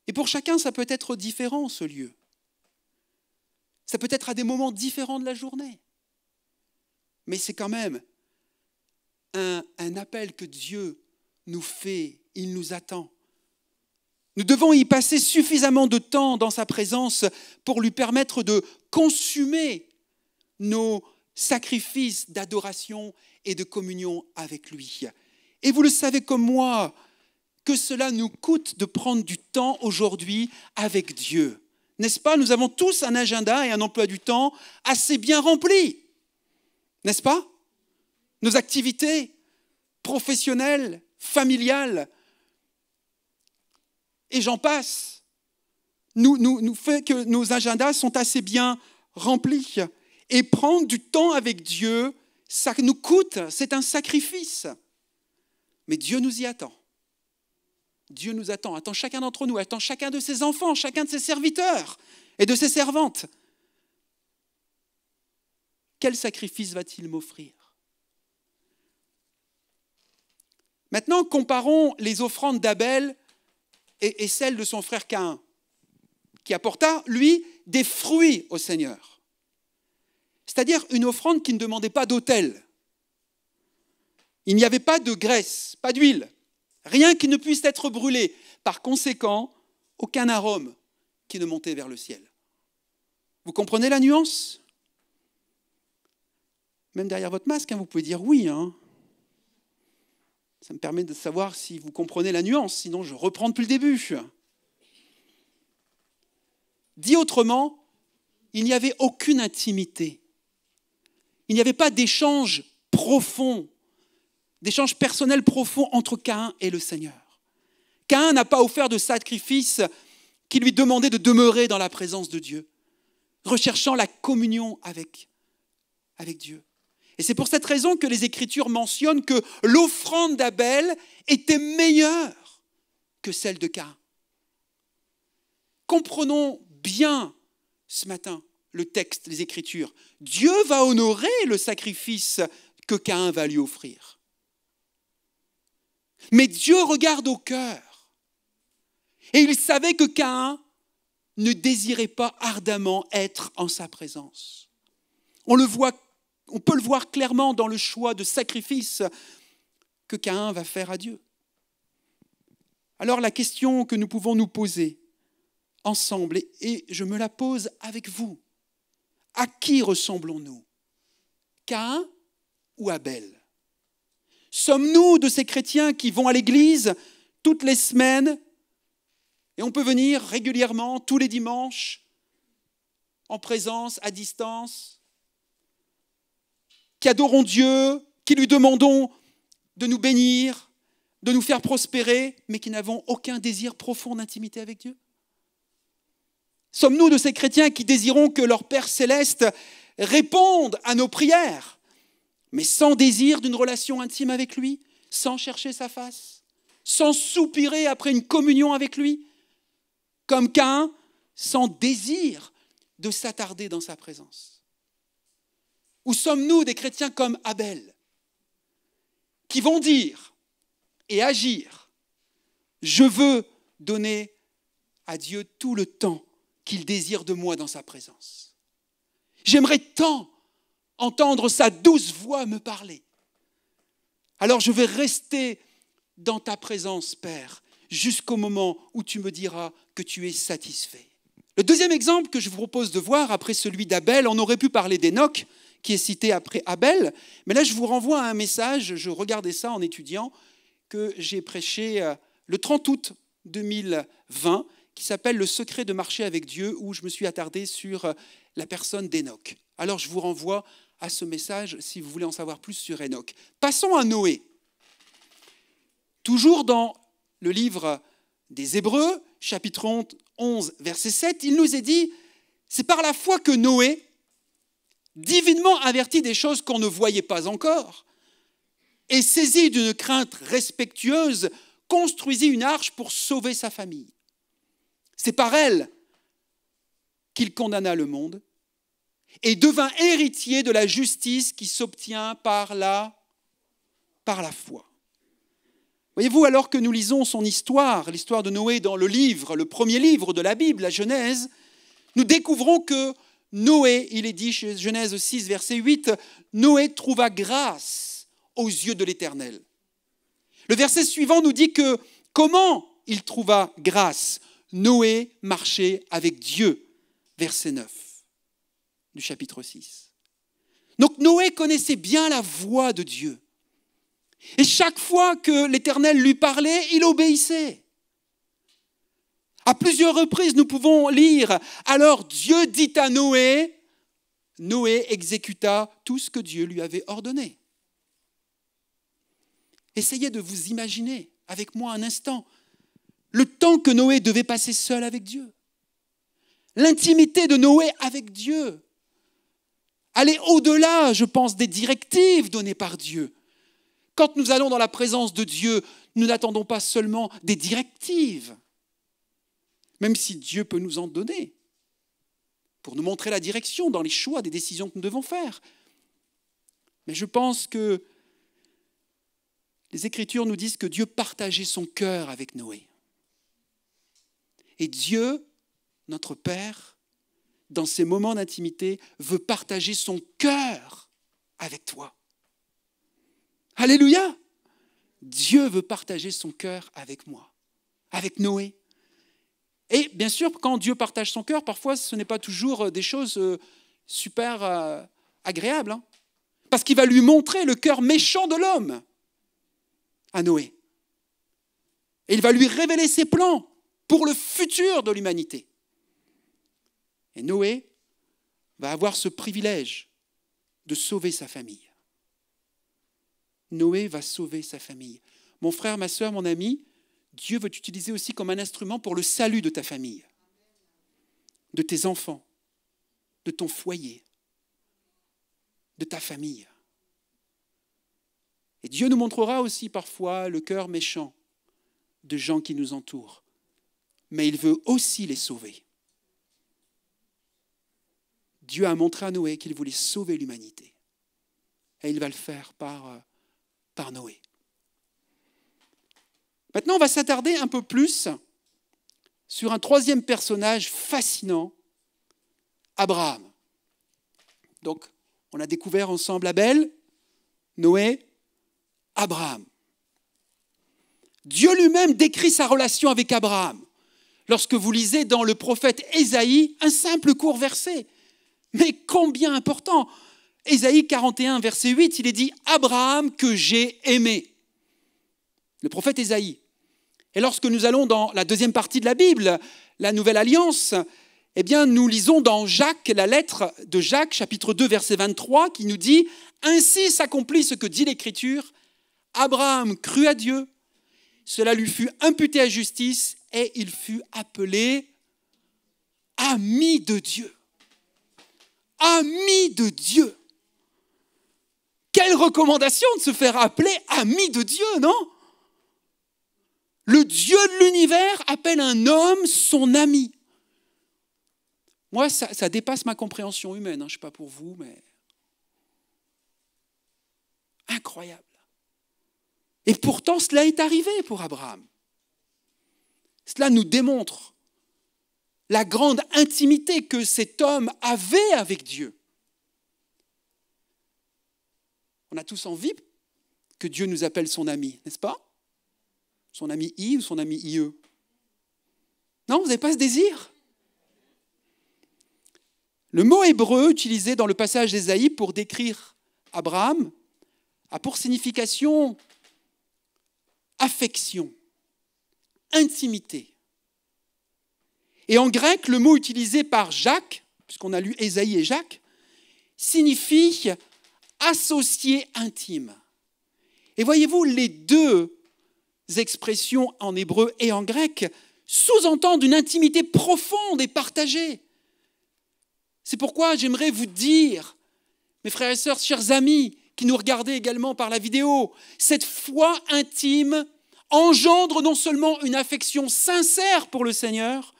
Et pour chacun, ça peut être différent, ce lieu. Ça peut être à des moments différents de la journée. Mais c'est quand même un appel que Dieu nous fait, il nous attend. Nous devons y passer suffisamment de temps dans sa présence pour lui permettre de consumer nos sacrifices d'adoration et de communion avec lui. Et vous le savez comme moi, que cela nous coûte de prendre du temps aujourd'hui avec Dieu. N'est-ce pas ? Nous avons tous un agenda et un emploi du temps assez bien rempli. N'est-ce pas ? Nos activités professionnelles, familiales, et j'en passe, nous fait que nos agendas sont assez bien rempli. Et prendre du temps avec Dieu, ça nous coûte, c'est un sacrifice. Mais Dieu nous y attend. Dieu nous attend chacun d'entre nous, attend chacun de ses enfants, chacun de ses serviteurs et de ses servantes. Quel sacrifice va-t-il m'offrir? Maintenant, comparons les offrandes d'Abel et celles de son frère Caïn, qui apporta, lui, des fruits au Seigneur. C'est-à-dire une offrande qui ne demandait pas d'autel. Il n'y avait pas de graisse, pas d'huile, rien qui ne puisse être brûlé. Par conséquent, aucun arôme qui ne montait vers le ciel. Vous comprenez la nuance? Même derrière votre masque, vous pouvez dire oui. Ça me permet de savoir si vous comprenez la nuance, sinon je reprends depuis le début. Dit autrement, il n'y avait aucune intimité. Il n'y avait pas d'échange profond, d'échange personnel profond entre Caïn et le Seigneur. Caïn n'a pas offert de sacrifice qui lui demandait de demeurer dans la présence de Dieu, recherchant la communion avec Dieu. Et c'est pour cette raison que les Écritures mentionnent que l'offrande d'Abel était meilleure que celle de Caïn. Comprenons bien ce matin le texte, les Écritures. Dieu va honorer le sacrifice que Caïn va lui offrir. Mais Dieu regarde au cœur. Et il savait que Caïn ne désirait pas ardemment être en sa présence. On peut le voir clairement dans le choix de sacrifice que Caïn va faire à Dieu. Alors la question que nous pouvons nous poser ensemble, et je me la pose avec vous, à qui ressemblons-nous? Caïn ou Abel? Sommes-nous de ces chrétiens qui vont à l'église toutes les semaines et on peut venir régulièrement tous les dimanches, en présence, à distance, qui adorons Dieu, qui lui demandons de nous bénir, de nous faire prospérer, mais qui n'avons aucun désir profond d'intimité avec Dieu? Sommes-nous de ces chrétiens qui désirons que leur Père céleste réponde à nos prières, mais sans désir d'une relation intime avec lui, sans chercher sa face, sans soupirer après une communion avec lui, comme Caïn, sans désir de s'attarder dans sa présence? Ou sommes-nous des chrétiens comme Abel, qui vont dire et agir, je veux donner à Dieu tout le temps qu'il désire de moi dans sa présence. J'aimerais tant entendre sa douce voix me parler. Alors je vais rester dans ta présence, Père, jusqu'au moment où tu me diras que tu es satisfait. Le deuxième exemple que je vous propose de voir, après celui d'Abel, on aurait pu parler d'Hénoch, qui est cité après Abel, mais là je vous renvoie à un message, je regardais ça en étudiant, que j'ai prêché le 30 août 2020, qui s'appelle « Le secret de marcher avec Dieu », où je me suis attardé sur la personne d'Hénoch. Alors je vous renvoie à ce message si vous voulez en savoir plus sur Hénoch. Passons à Noé. Toujours dans le livre des Hébreux, chapitre 11, verset 7, il nous est dit, c'est par la foi que Noé, divinement averti des choses qu'on ne voyait pas encore, et saisi d'une crainte respectueuse, construisit une arche pour sauver sa famille. C'est par elle qu'il condamna le monde et devint héritier de la justice qui s'obtient par la foi. Voyez-vous, alors que nous lisons son histoire, l'histoire de Noé dans le premier livre de la Bible, la Genèse, nous découvrons que Noé, il est dit chez Genèse 6, verset 8, Noé trouva grâce aux yeux de l'Éternel. Le verset suivant nous dit que comment il trouva grâce? Noé marchait avec Dieu, verset 9 du chapitre 6. Donc Noé connaissait bien la voix de Dieu. Et chaque fois que l'Éternel lui parlait, il obéissait. À plusieurs reprises, nous pouvons lire « Alors Dieu dit à Noé », Noé exécuta tout ce que Dieu lui avait ordonné. Essayez de vous imaginer avec moi un instant le temps que Noé devait passer seul avec Dieu. L'intimité de Noé avec Dieu. aller au-delà, je pense, des directives données par Dieu. Quand nous allons dans la présence de Dieu, nous n'attendons pas seulement des directives, même si Dieu peut nous en donner, pour nous montrer la direction dans les choix des décisions que nous devons faire. Mais je pense que les Écritures nous disent que Dieu partageait son cœur avec Noé. Et Dieu, notre Père, dans ces moments d'intimité, veut partager son cœur avec toi. Alléluia! Dieu veut partager son cœur avec moi, avec Noé. Et bien sûr, quand Dieu partage son cœur, parfois ce n'est pas toujours des choses super agréables. Hein, parce qu'il va lui montrer le cœur méchant de l'homme à Noé. Et il va lui révéler ses plans pour le futur de l'humanité. Et Noé va avoir ce privilège de sauver sa famille. Noé va sauver sa famille. Mon frère, ma sœur, mon ami, Dieu veut t'utiliser aussi comme un instrument pour le salut de ta famille, de tes enfants, de ton foyer, de ta famille. Et Dieu nous montrera aussi parfois le cœur méchant de gens qui nous entourent. Mais il veut aussi les sauver. Dieu a montré à Noé qu'il voulait sauver l'humanité. Et il va le faire par Noé. Maintenant, on va s'attarder un peu plus sur un troisième personnage fascinant, Abraham. Donc, on a découvert ensemble Abel, Noé, Abraham. Dieu lui-même décrit sa relation avec Abraham. Lorsque vous lisez dans le prophète Ésaïe, un simple court verset, mais combien important. Ésaïe 41, verset 8, il est dit « Abraham que j'ai aimé ». Le prophète Ésaïe. Et lorsque nous allons dans la deuxième partie de la Bible, la Nouvelle Alliance, eh bien, nous lisons dans Jacques, la lettre de Jacques, chapitre 2, verset 23, qui nous dit « Ainsi s'accomplit ce que dit l'Écriture, Abraham crut à Dieu, cela lui fut imputé à justice et il fut appelé ami de Dieu. » Ami de Dieu. Quelle recommandation de se faire appeler ami de Dieu, non ? Le Dieu de l'univers appelle un homme son ami. Moi, ça dépasse ma compréhension humaine. Je ne sais pas pour vous, mais incroyable. Et pourtant, cela est arrivé pour Abraham. Cela nous démontre la grande intimité que cet homme avait avec Dieu. On a tous envie que Dieu nous appelle son ami, n'est-ce pas ? Son ami I ou son ami IE ? Non, vous n'avez pas ce désir ? Le mot hébreu utilisé dans le passage d'Ésaïe pour décrire Abraham a pour signification affection, intimité. Et en grec, le mot utilisé par Jacques, puisqu'on a lu Ésaïe et Jacques, signifie associé intime. Et voyez-vous, les deux expressions en hébreu et en grec sous-entendent une intimité profonde et partagée. C'est pourquoi j'aimerais vous dire, mes frères et sœurs, chers amis, qui nous regardez également par la vidéo, cette foi intime engendre non seulement une affection sincère pour le Seigneur,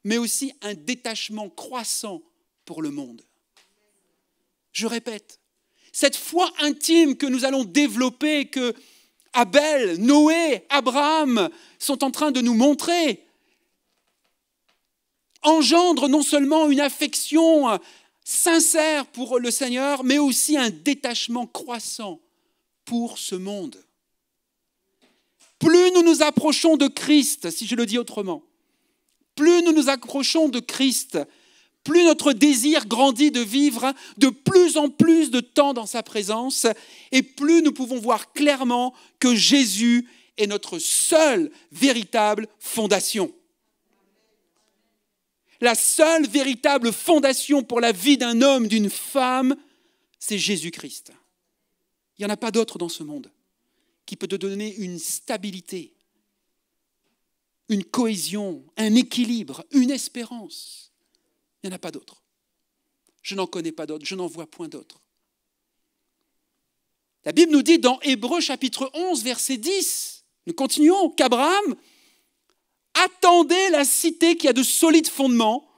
mais aussi un détachement croissant pour le monde. Je répète, cette foi intime que nous allons développer, que Abel, Noé, Abraham sont en train de nous montrer, engendre non seulement une affection sincère pour le Seigneur, mais aussi un détachement croissant pour ce monde. Plus nous nous approchons de Christ, si je le dis autrement, plus nous nous approchons de Christ, plus notre désir grandit de vivre de plus en plus de temps dans sa présence et plus nous pouvons voir clairement que Jésus est notre seule véritable fondation. La seule véritable fondation pour la vie d'un homme, d'une femme, c'est Jésus-Christ. Il n'y en a pas d'autre dans ce monde qui peut te donner une stabilité, une cohésion, un équilibre, une espérance. Il n'y en a pas d'autre. Je n'en connais pas d'autres, je n'en vois point d'autres. La Bible nous dit dans Hébreux chapitre 11, verset 10, nous continuons, qu'Abraham attendait la cité qui a de solides fondements,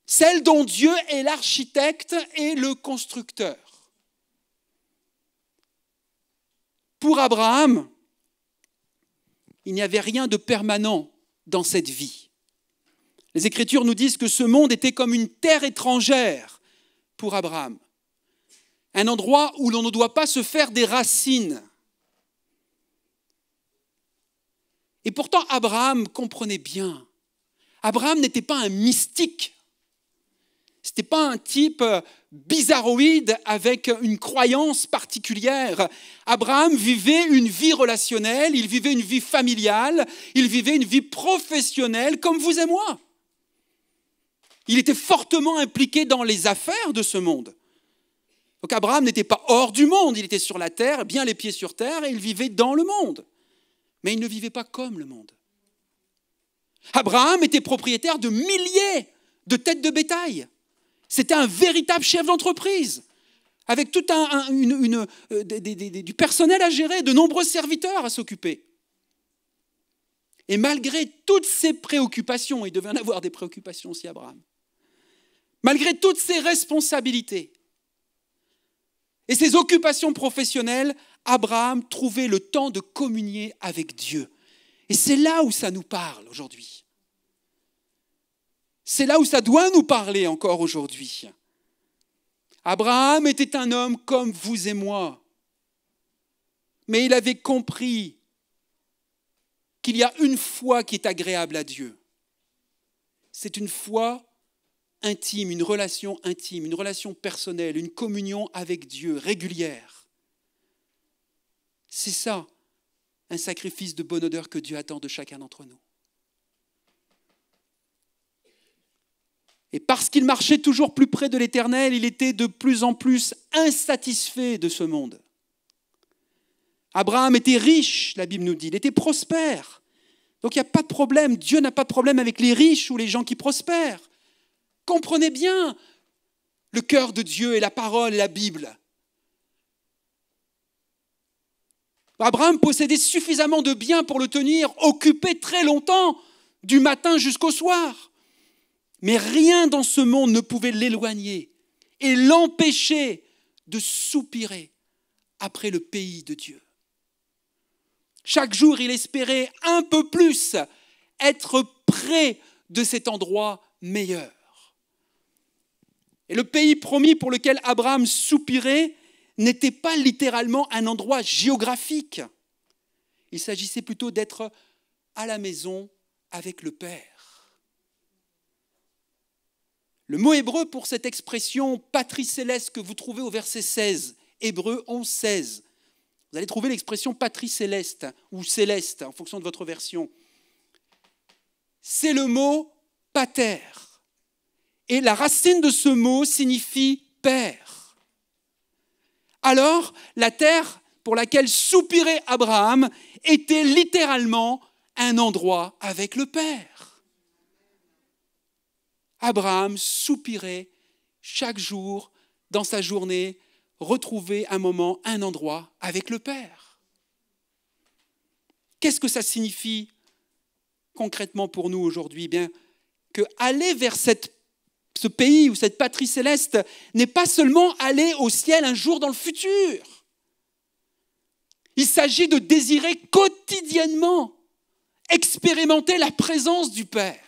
celle dont Dieu est l'architecte et le constructeur. Pour Abraham, il n'y avait rien de permanent dans cette vie. Les Écritures nous disent que ce monde était comme une terre étrangère pour Abraham. Un endroit où l'on ne doit pas se faire des racines. Et pourtant, Abraham comprenait bien. Abraham n'était pas un mystique. Ce n'était pas un type bizarroïde avec une croyance particulière. Abraham vivait une vie relationnelle, il vivait une vie familiale, il vivait une vie professionnelle comme vous et moi. Il était fortement impliqué dans les affaires de ce monde. Donc Abraham n'était pas hors du monde, il était sur la terre, bien les pieds sur terre, et il vivait dans le monde. Mais il ne vivait pas comme le monde. Abraham était propriétaire de milliers de têtes de bétail. C'était un véritable chef d'entreprise, avec tout du personnel à gérer, de nombreux serviteurs à s'occuper. Et malgré toutes ces préoccupations, il devait en avoir des préoccupations aussi, Abraham, malgré toutes ces responsabilités et ses occupations professionnelles, Abraham trouvait le temps de communier avec Dieu. Et c'est là où ça nous parle aujourd'hui. C'est là où ça doit nous parler encore aujourd'hui. Abraham était un homme comme vous et moi, mais il avait compris qu'il y a une foi qui est agréable à Dieu. C'est une foi intime, une relation personnelle, une communion avec Dieu régulière. C'est ça, un sacrifice de bonne odeur que Dieu attend de chacun d'entre nous. Et parce qu'il marchait toujours plus près de l'Éternel, il était de plus en plus insatisfait de ce monde. Abraham était riche, la Bible nous dit, il était prospère. Donc il n'y a pas de problème, Dieu n'a pas de problème avec les riches ou les gens qui prospèrent. Comprenez bien le cœur de Dieu et la parole et la Bible. Abraham possédait suffisamment de biens pour le tenir occupé très longtemps, du matin jusqu'au soir. Mais rien dans ce monde ne pouvait l'éloigner et l'empêcher de soupirer après le pays de Dieu. Chaque jour, il espérait un peu plus être près de cet endroit meilleur. Et le pays promis pour lequel Abraham soupirait n'était pas littéralement un endroit géographique. Il s'agissait plutôt d'être à la maison avec le Père. Le mot hébreu pour cette expression « patrie céleste » que vous trouvez au verset 16, Hébreux 11, 16. Vous allez trouver l'expression « patrie céleste » ou « céleste » en fonction de votre version. C'est le mot « pater ». Et la racine de ce mot signifie « père ». Alors, la terre pour laquelle soupirait Abraham était littéralement un endroit avec le Père. Abraham soupirait chaque jour dans sa journée, retrouver un moment, un endroit avec le Père. Qu'est-ce que ça signifie concrètement pour nous aujourd'hui ? Bien, que aller vers ce pays ou cette patrie céleste n'est pas seulement aller au ciel un jour dans le futur. Il s'agit de désirer quotidiennement expérimenter la présence du Père.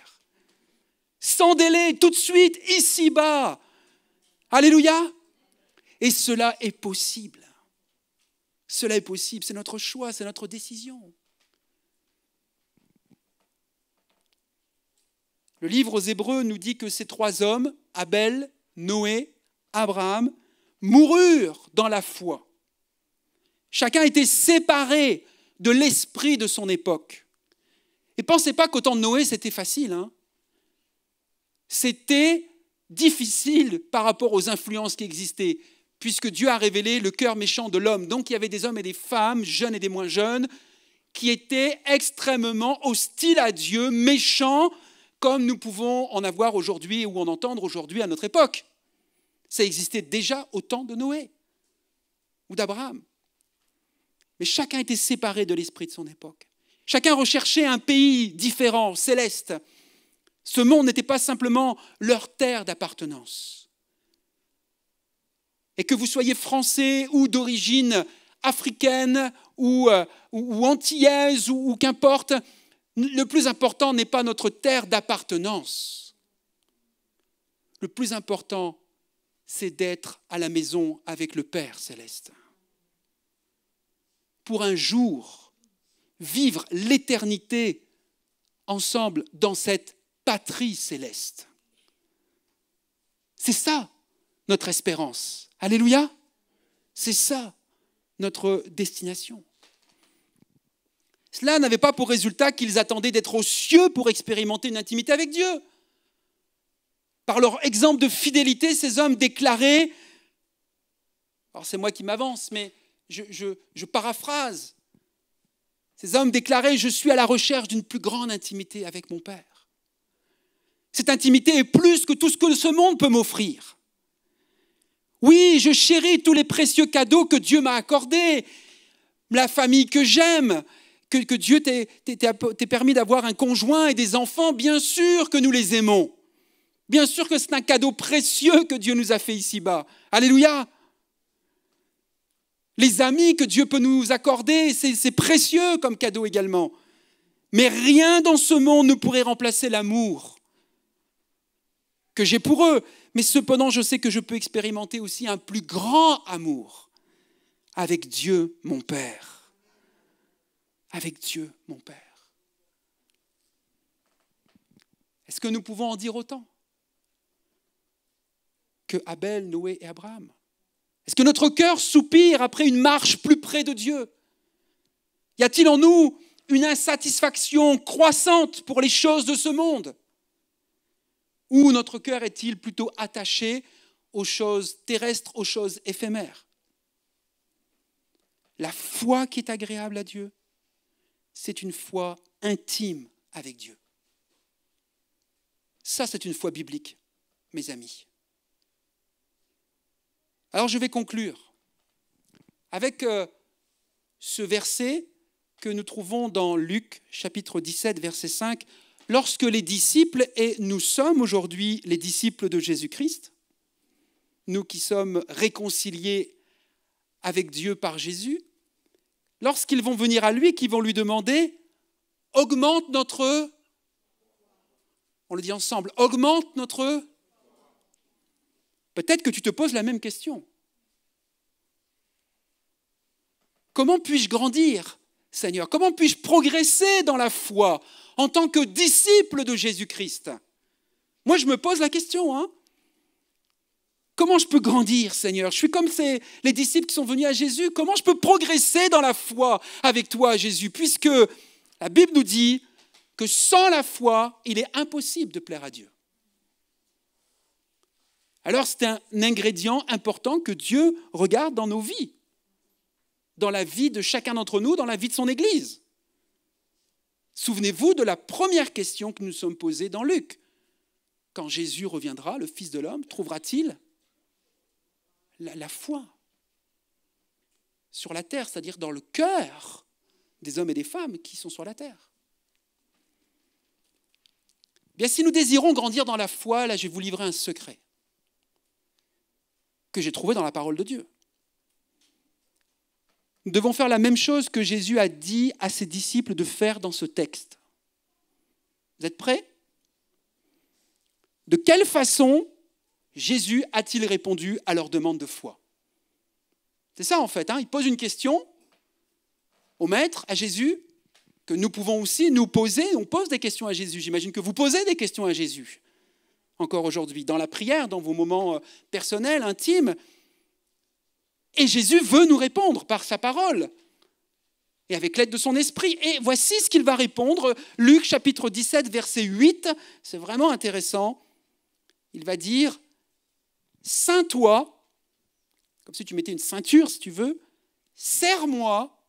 Sans délai, tout de suite, ici-bas. Alléluia. Et cela est possible. Cela est possible, c'est notre choix, c'est notre décision. Le livre aux Hébreux nous dit que ces trois hommes, Abel, Noé, Abraham, moururent dans la foi. Chacun était séparé de l'esprit de son époque. Et pensez pas qu'au temps de Noé, c'était facile, hein. C'était difficile par rapport aux influences qui existaient, puisque Dieu a révélé le cœur méchant de l'homme. Donc il y avait des hommes et des femmes, jeunes et des moins jeunes, qui étaient extrêmement hostiles à Dieu, méchants, comme nous pouvons en avoir aujourd'hui ou en entendre aujourd'hui à notre époque. Ça existait déjà au temps de Noé ou d'Abraham. Mais chacun était séparé de l'esprit de son époque. Chacun recherchait un pays différent, céleste. Ce monde n'était pas simplement leur terre d'appartenance. Et que vous soyez français ou d'origine africaine ou antillaise ou qu'importe, le plus important n'est pas notre terre d'appartenance. Le plus important, c'est d'être à la maison avec le Père céleste. Pour un jour, vivre l'éternité ensemble dans cette patrie céleste. C'est ça notre espérance. Alléluia. C'est ça notre destination. Cela n'avait pas pour résultat qu'ils attendaient d'être aux cieux pour expérimenter une intimité avec Dieu. Par leur exemple de fidélité, ces hommes déclaraient, alors c'est moi qui m'avance, mais je paraphrase, ces hommes déclaraient « Je suis à la recherche d'une plus grande intimité avec mon Père. Cette intimité est plus que tout ce que ce monde peut m'offrir. Oui, je chéris tous les précieux cadeaux que Dieu m'a accordés, la famille que j'aime, que Dieu t'ait permis d'avoir un conjoint et des enfants, bien sûr que nous les aimons. Bien sûr que c'est un cadeau précieux que Dieu nous a fait ici-bas. Alléluia. Les amis que Dieu peut nous accorder, c'est précieux comme cadeau également. Mais rien dans ce monde ne pourrait remplacer l'amour que j'ai pour eux. Mais cependant, je sais que je peux expérimenter aussi un plus grand amour avec Dieu, mon Père. Avec Dieu, mon Père. Est-ce que nous pouvons en dire autant que Abel, Noé et Abraham? Est-ce que notre cœur soupire après une marche plus près de Dieu? Y a-t-il en nous une insatisfaction croissante pour les choses de ce monde? Ou notre cœur est-il plutôt attaché aux choses terrestres, aux choses éphémères? La foi qui est agréable à Dieu, c'est une foi intime avec Dieu. Ça, c'est une foi biblique, mes amis. Alors, je vais conclure avec ce verset que nous trouvons dans Luc, chapitre 17, verset 5. Lorsque les disciples, et nous sommes aujourd'hui les disciples de Jésus-Christ, nous qui sommes réconciliés avec Dieu par Jésus, lorsqu'ils vont venir à lui, qu'ils vont lui demander « Augmente notre... » On le dit ensemble, « Augmente notre... » Peut-être que tu te poses la même question. Comment puis-je grandir, Seigneur? Comment puis-je progresser dans la foi en tant que disciple de Jésus-Christ? Moi, je me pose la question. Comment je peux grandir, Seigneur? Je suis comme les disciples qui sont venus à Jésus. Comment je peux progresser dans la foi avec toi, Jésus? Puisque la Bible nous dit que sans la foi, il est impossible de plaire à Dieu. Alors, c'est un ingrédient important que Dieu regarde dans nos vies, dans la vie de chacun d'entre nous, dans la vie de son Église. Souvenez-vous de la première question que nous sommes posée dans Luc. Quand Jésus reviendra, le Fils de l'homme, trouvera-t-il la foi sur la terre, c'est-à-dire dans le cœur des hommes et des femmes qui sont sur la terre? Bien, si nous désirons grandir dans la foi, là, je vais vous livrer un secret que j'ai trouvé dans la parole de Dieu. Nous devons faire la même chose que Jésus a dit à ses disciples de faire dans ce texte. Vous êtes prêts? De quelle façon Jésus a-t-il répondu à leur demande de foi? C'est ça en fait, il pose une question au Maître, à Jésus, que nous pouvons aussi nous poser. On pose des questions à Jésus. J'imagine que vous posez des questions à Jésus encore aujourd'hui, dans la prière, dans vos moments personnels, intimes. Et Jésus veut nous répondre par sa parole et avec l'aide de son esprit. Et voici ce qu'il va répondre. Luc chapitre 17, verset 8, c'est vraiment intéressant. Il va dire « Ceins-toi », comme si tu mettais une ceinture si tu veux, « serre-moi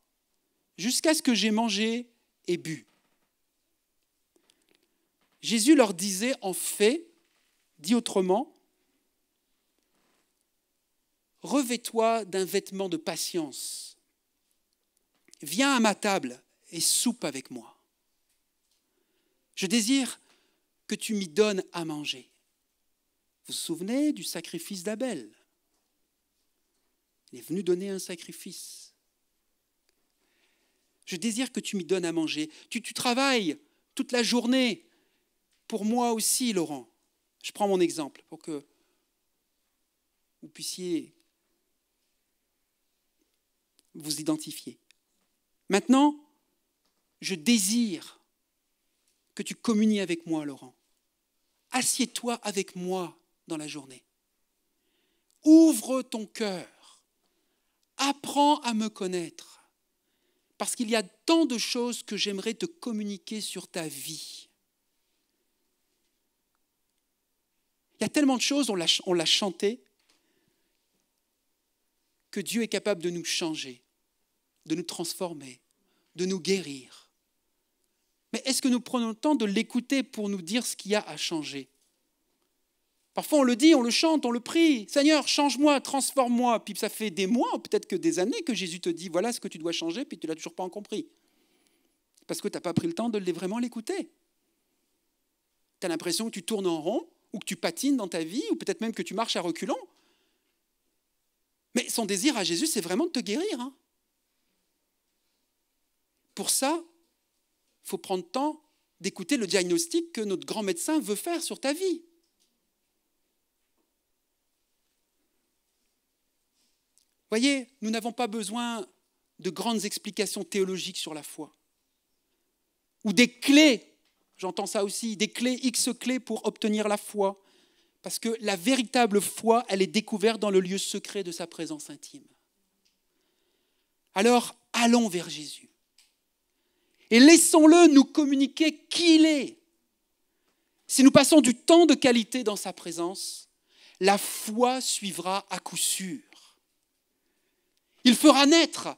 jusqu'à ce que j'ai mangé et bu. » Jésus leur disait en fait, dit autrement, revêt-toi d'un vêtement de patience. Viens à ma table et soupe avec moi. Je désire que tu m'y donnes à manger. Vous vous souvenez du sacrifice d'Abel? Il est venu donner un sacrifice. Je désire que tu m'y donnes à manger. Tu travailles toute la journée. Pour moi aussi, Laurent. Je prends mon exemple pour que vous puissiez vous identifier. Maintenant, je désire que tu communies avec moi, Laurent. Assieds-toi avec moi dans la journée. Ouvre ton cœur. Apprends à me connaître. Parce qu'il y a tant de choses que j'aimerais te communiquer sur ta vie. Il y a tellement de choses, on l'a chanté, que Dieu est capable de nous changer, de nous transformer, de nous guérir. Mais est-ce que nous prenons le temps de l'écouter pour nous dire ce qu'il y a à changer? Parfois on le dit, on le chante, on le prie. Seigneur, change-moi, transforme-moi. Puis ça fait des mois, peut-être que des années que Jésus te dit, voilà ce que tu dois changer, puis tu ne l'as toujours pas compris. Parce que tu n'as pas pris le temps de vraiment l'écouter. Tu as l'impression que tu tournes en rond, ou que tu patines dans ta vie, ou peut-être même que tu marches à reculons. Mais son désir à Jésus, c'est vraiment de te guérir. Hein. Pour ça, il faut prendre le temps d'écouter le diagnostic que notre grand médecin veut faire sur ta vie. Voyez, nous n'avons pas besoin de grandes explications théologiques sur la foi. Ou des clés, j'entends ça aussi, des clés, X clés pour obtenir la foi. Parce que la véritable foi, elle est découverte dans le lieu secret de sa présence intime. Alors, allons vers Jésus. Et laissons-le nous communiquer qui il est. Si nous passons du temps de qualité dans sa présence, la foi suivra à coup sûr. Il fera naître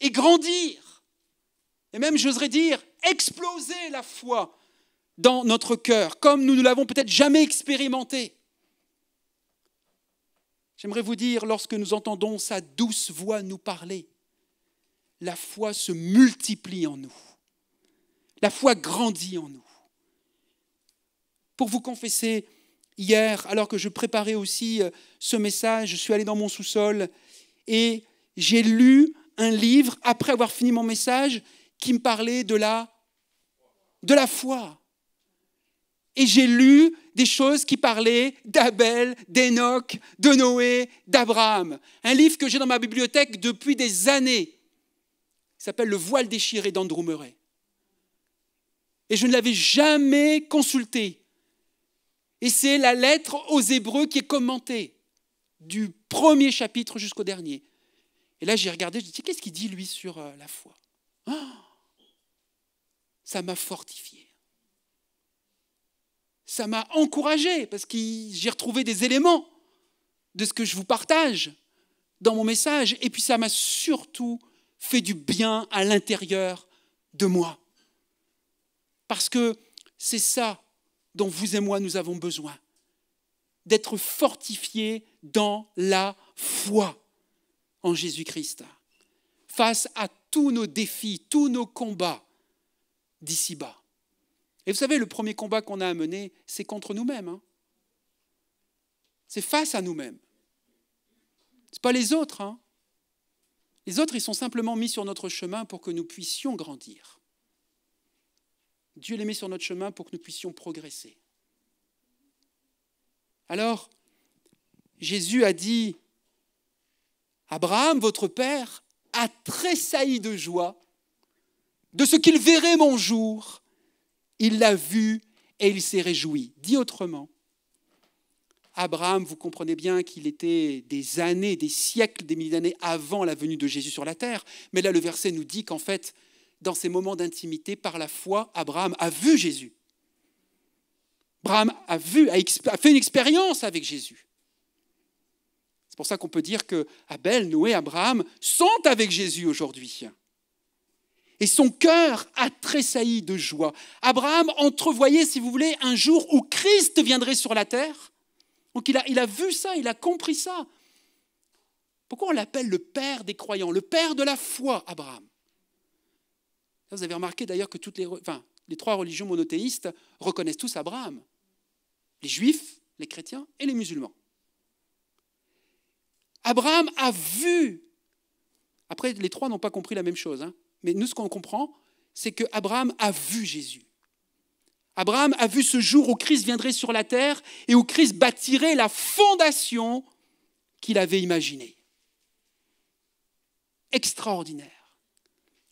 et grandir, et même, j'oserais dire, exploser la foi dans notre cœur, comme nous ne l'avons peut-être jamais expérimenté. J'aimerais vous dire, lorsque nous entendons sa douce voix nous parler, la foi se multiplie en nous. La foi grandit en nous. Pour vous confesser, hier, alors que je préparais aussi ce message, je suis allé dans mon sous-sol et j'ai lu un livre, après avoir fini mon message, qui me parlait de la foi. Et j'ai lu des choses qui parlaient d'Abel, d'Enoch, de Noé, d'Abraham. Un livre que j'ai dans ma bibliothèque depuis des années. Il s'appelle « Le voile déchiré » d'Andrew Murray. Et je ne l'avais jamais consulté. Et c'est la lettre aux Hébreux qui est commentée, du premier chapitre jusqu'au dernier. Et là, j'ai regardé, je me dis, qu'est-ce qu'il dit, lui, sur la foi? Ça m'a fortifié. Ça m'a encouragé, parce que j'ai retrouvé des éléments de ce que je vous partage dans mon message. Et puis ça m'a surtout fait du bien à l'intérieur de moi. Parce que c'est ça dont vous et moi, nous avons besoin. D'être fortifiés dans la foi en Jésus-Christ. Face à tous nos défis, tous nos combats d'ici-bas. Et vous savez, le premier combat qu'on a à mener, c'est contre nous-mêmes. Hein. C'est face à nous-mêmes. Ce n'est pas les autres. Hein. Les autres, ils sont simplement mis sur notre chemin pour que nous puissions grandir. Dieu les met sur notre chemin pour que nous puissions progresser. Alors, Jésus a dit, Abraham, votre père, a tressailli de joie de ce qu'il verrait mon jour. Il l'a vu et il s'est réjoui. Dit autrement, Abraham, vous comprenez bien qu'il était des années, des siècles, des milliers d'années avant la venue de Jésus sur la terre. Mais là, le verset nous dit qu'en fait, dans ces moments d'intimité, par la foi, Abraham a vu Jésus. Abraham a fait une expérience avec Jésus. C'est pour ça qu'on peut dire que Abel, Noé, Abraham sont avec Jésus aujourd'hui. Et son cœur a tressailli de joie. Abraham entrevoyait, si vous voulez, un jour où Christ viendrait sur la terre. Donc il a vu ça, il a compris ça. Pourquoi on l'appelle le père des croyants, le père de la foi, Abraham? Vous avez remarqué d'ailleurs que les trois religions monothéistes reconnaissent tous Abraham. Les juifs, les chrétiens et les musulmans. Abraham a vu. Après, les trois n'ont pas compris la même chose, hein. Mais nous, ce qu'on comprend, c'est qu'Abraham a vu Jésus. Abraham a vu ce jour où Christ viendrait sur la terre et où Christ bâtirait la fondation qu'il avait imaginée. Extraordinaire.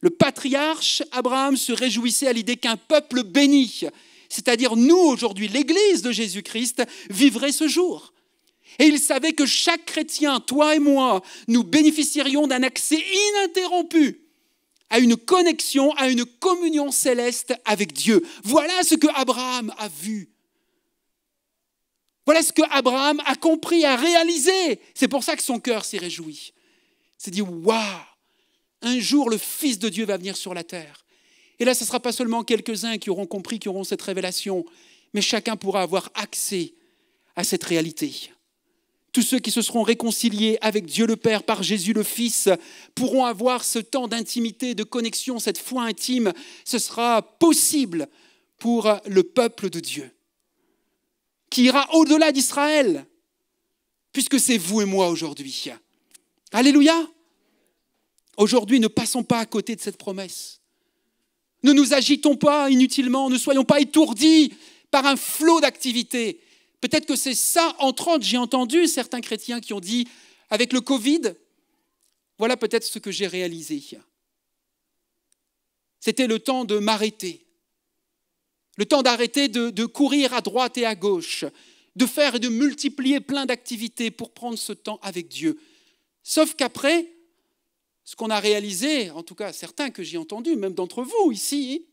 Le patriarche Abraham se réjouissait à l'idée qu'un peuple béni, c'est-à-dire nous aujourd'hui, l'Église de Jésus-Christ, vivrait ce jour. Et il savait que chaque chrétien, toi et moi, nous bénéficierions d'un accès ininterrompu à une connexion, à une communion céleste avec Dieu. Voilà ce que Abraham a vu. Voilà ce que Abraham a compris, a réalisé. C'est pour ça que son cœur s'est réjoui. Il s'est dit, waouh, un jour le Fils de Dieu va venir sur la terre. Et là, ce ne sera pas seulement quelques-uns qui auront compris, qui auront cette révélation, mais chacun pourra avoir accès à cette réalité. Tous ceux qui se seront réconciliés avec Dieu le Père par Jésus le Fils pourront avoir ce temps d'intimité, de connexion, cette foi intime. Ce sera possible pour le peuple de Dieu, qui ira au-delà d'Israël, puisque c'est vous et moi aujourd'hui. Alléluia! Aujourd'hui, ne passons pas à côté de cette promesse. Ne nous agitons pas inutilement, ne soyons pas étourdis par un flot d'activités. Peut-être que c'est ça, entre autres, j'ai entendu certains chrétiens qui ont dit, avec le Covid, voilà peut-être ce que j'ai réalisé. C'était le temps de m'arrêter. Le temps d'arrêter de courir à droite et à gauche, de faire et de multiplier plein d'activités pour prendre ce temps avec Dieu. Sauf qu'après, ce qu'on a réalisé, en tout cas certains que j'ai entendus, même d'entre vous ici,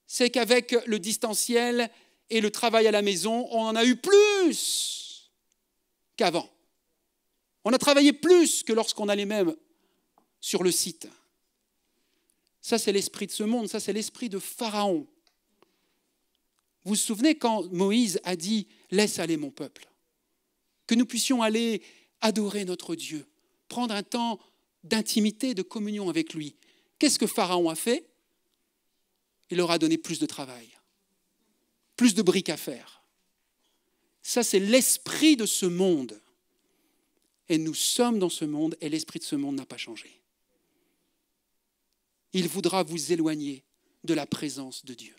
c'est qu'avec le distanciel et le travail à la maison, on en a eu plus qu'avant. On a travaillé plus que lorsqu'on allait même sur le site. Ça, c'est l'esprit de ce monde, ça, c'est l'esprit de Pharaon. Vous vous souvenez quand Moïse a dit « Laisse aller mon peuple », que nous puissions aller adorer notre Dieu, prendre un temps d'intimité, de communion avec lui. Qu'est-ce que Pharaon a fait? Il leur a donné plus de travail, plus de briques à faire. Ça, c'est l'esprit de ce monde. Et nous sommes dans ce monde et l'esprit de ce monde n'a pas changé. Il voudra vous éloigner de la présence de Dieu.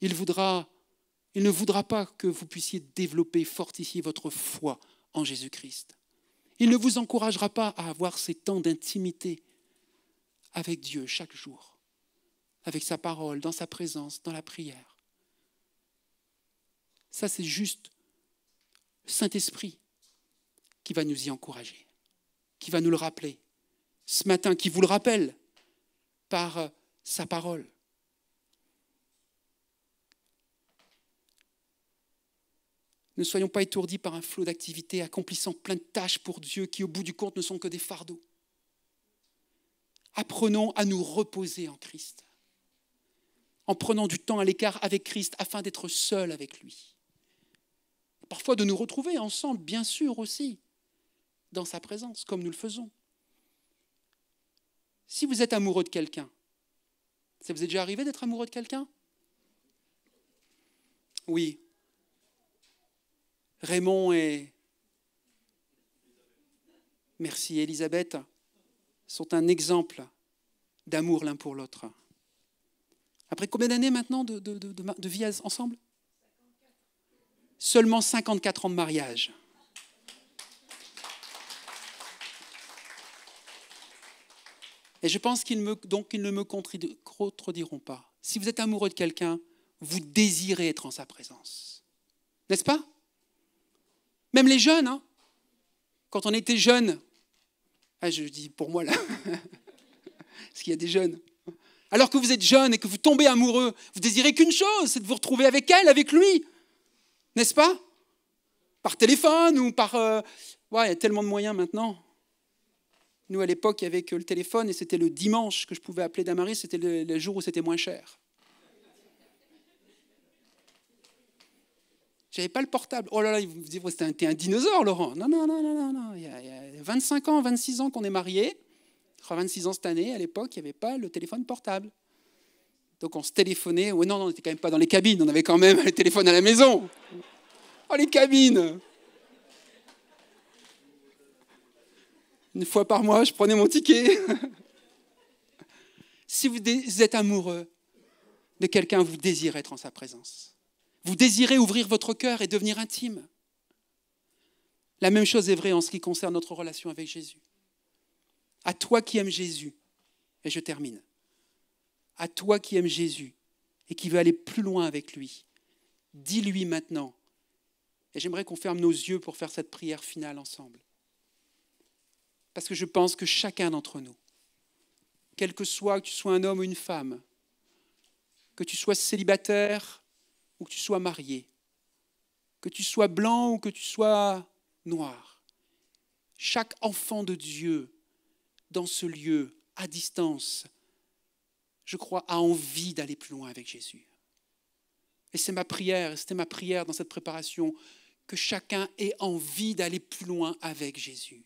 Il ne voudra pas que vous puissiez développer, fortifier votre foi en Jésus-Christ. Il ne vous encouragera pas à avoir ces temps d'intimité avec Dieu chaque jour, avec sa parole, dans sa présence, dans la prière. Ça, c'est juste le Saint-Esprit qui va nous y encourager, qui va nous le rappeler ce matin, qui vous le rappelle par sa parole. Ne soyons pas étourdis par un flot d'activités, accomplissant plein de tâches pour Dieu qui, au bout du compte, ne sont que des fardeaux. Apprenons à nous reposer en Christ, en prenant du temps à l'écart avec Christ afin d'être seuls avec lui. Parfois de nous retrouver ensemble, bien sûr aussi, dans sa présence, comme nous le faisons. Si vous êtes amoureux de quelqu'un, ça vous est déjà arrivé d'être amoureux de quelqu'un? Oui. Raymond et merci Elisabeth sont un exemple d'amour l'un pour l'autre. Après combien d'années maintenant de vie ensemble? Seulement 54 ans de mariage. Et je pense qu'ils ne me contrediront pas. Si vous êtes amoureux de quelqu'un, vous désirez être en sa présence. N'est-ce pas? Même les jeunes, hein, quand on était jeunes, je dis pour moi là, parce qu'il y a des jeunes. Alors que vous êtes jeunes et que vous tombez amoureux, vous désirez qu'une chose, c'est de vous retrouver avec elle, avec lui. N'est-ce pas? Par téléphone ou par... il y a tellement de moyens maintenant. Nous, à l'époque, il n'y avait que le téléphone et c'était le dimanche que je pouvais appeler Damaris, c'était le jour où c'était moins cher. Je n'avais pas le portable. Oh là là, vous dites, t'es un dinosaure, Laurent. Non. Il y a 25 ans, 26 ans qu'on est mariés. 26 ans cette année, à l'époque, il n'y avait pas le téléphone portable. Donc on se téléphonait. Ouais, non, on n'était quand même pas dans les cabines. On avait quand même les téléphones à la maison. Oh, les cabines! Une fois par mois, je prenais mon ticket. Si vous êtes amoureux de quelqu'un, vous désirez être en sa présence. Vous désirez ouvrir votre cœur et devenir intime. La même chose est vraie en ce qui concerne notre relation avec Jésus. À toi qui aimes Jésus, et je termine, à toi qui aimes Jésus et qui veux aller plus loin avec lui, dis-lui maintenant, et j'aimerais qu'on ferme nos yeux pour faire cette prière finale ensemble. Parce que je pense que chacun d'entre nous, quel que soit, que tu sois un homme ou une femme, que tu sois célibataire ou que tu sois marié, que tu sois blanc ou que tu sois noir, chaque enfant de Dieu dans ce lieu, à distance, je crois, a envie d'aller plus loin avec Jésus. Et c'est ma prière, c'était ma prière dans cette préparation, que chacun ait envie d'aller plus loin avec Jésus.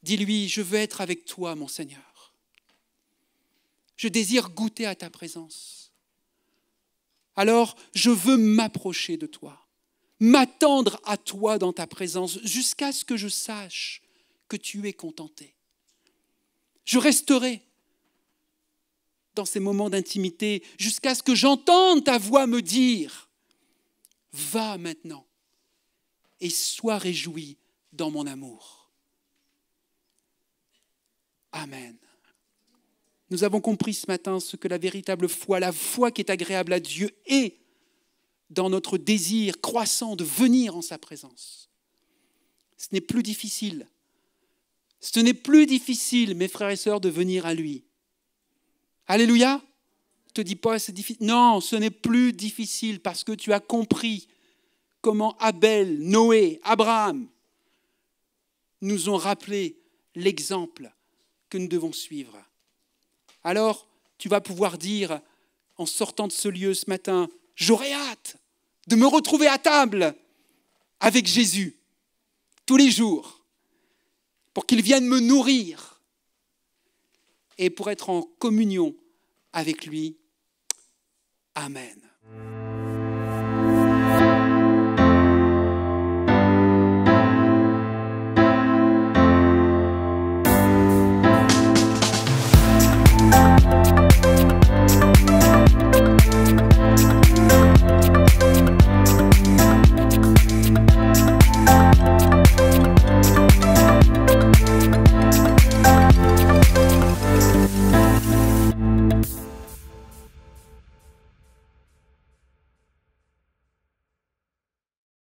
Dis-lui, je veux être avec toi, mon Seigneur. Je désire goûter à ta présence. Alors, je veux m'approcher de toi, m'attendre à toi dans ta présence, jusqu'à ce que je sache que tu es contenté. Je resterai dans ces moments d'intimité jusqu'à ce que j'entende ta voix me dire « Va maintenant et sois réjoui dans mon amour. » Amen. Nous avons compris ce matin ce que la véritable foi, la foi qui est agréable à Dieu, est dans notre désir croissant de venir en sa présence. Ce n'est plus difficile. Ce n'est plus difficile, mes frères et sœurs, de venir à lui. Alléluia. Je ne te dis pas c'est difficile. Non, ce n'est plus difficile parce que tu as compris comment Abel, Noé, Abraham nous ont rappelé l'exemple que nous devons suivre. Alors, tu vas pouvoir dire, en sortant de ce lieu ce matin, j'aurai hâte de me retrouver à table avec Jésus tous les jours pour qu'il vienne me nourrir et pour être en communion avec lui. Amen.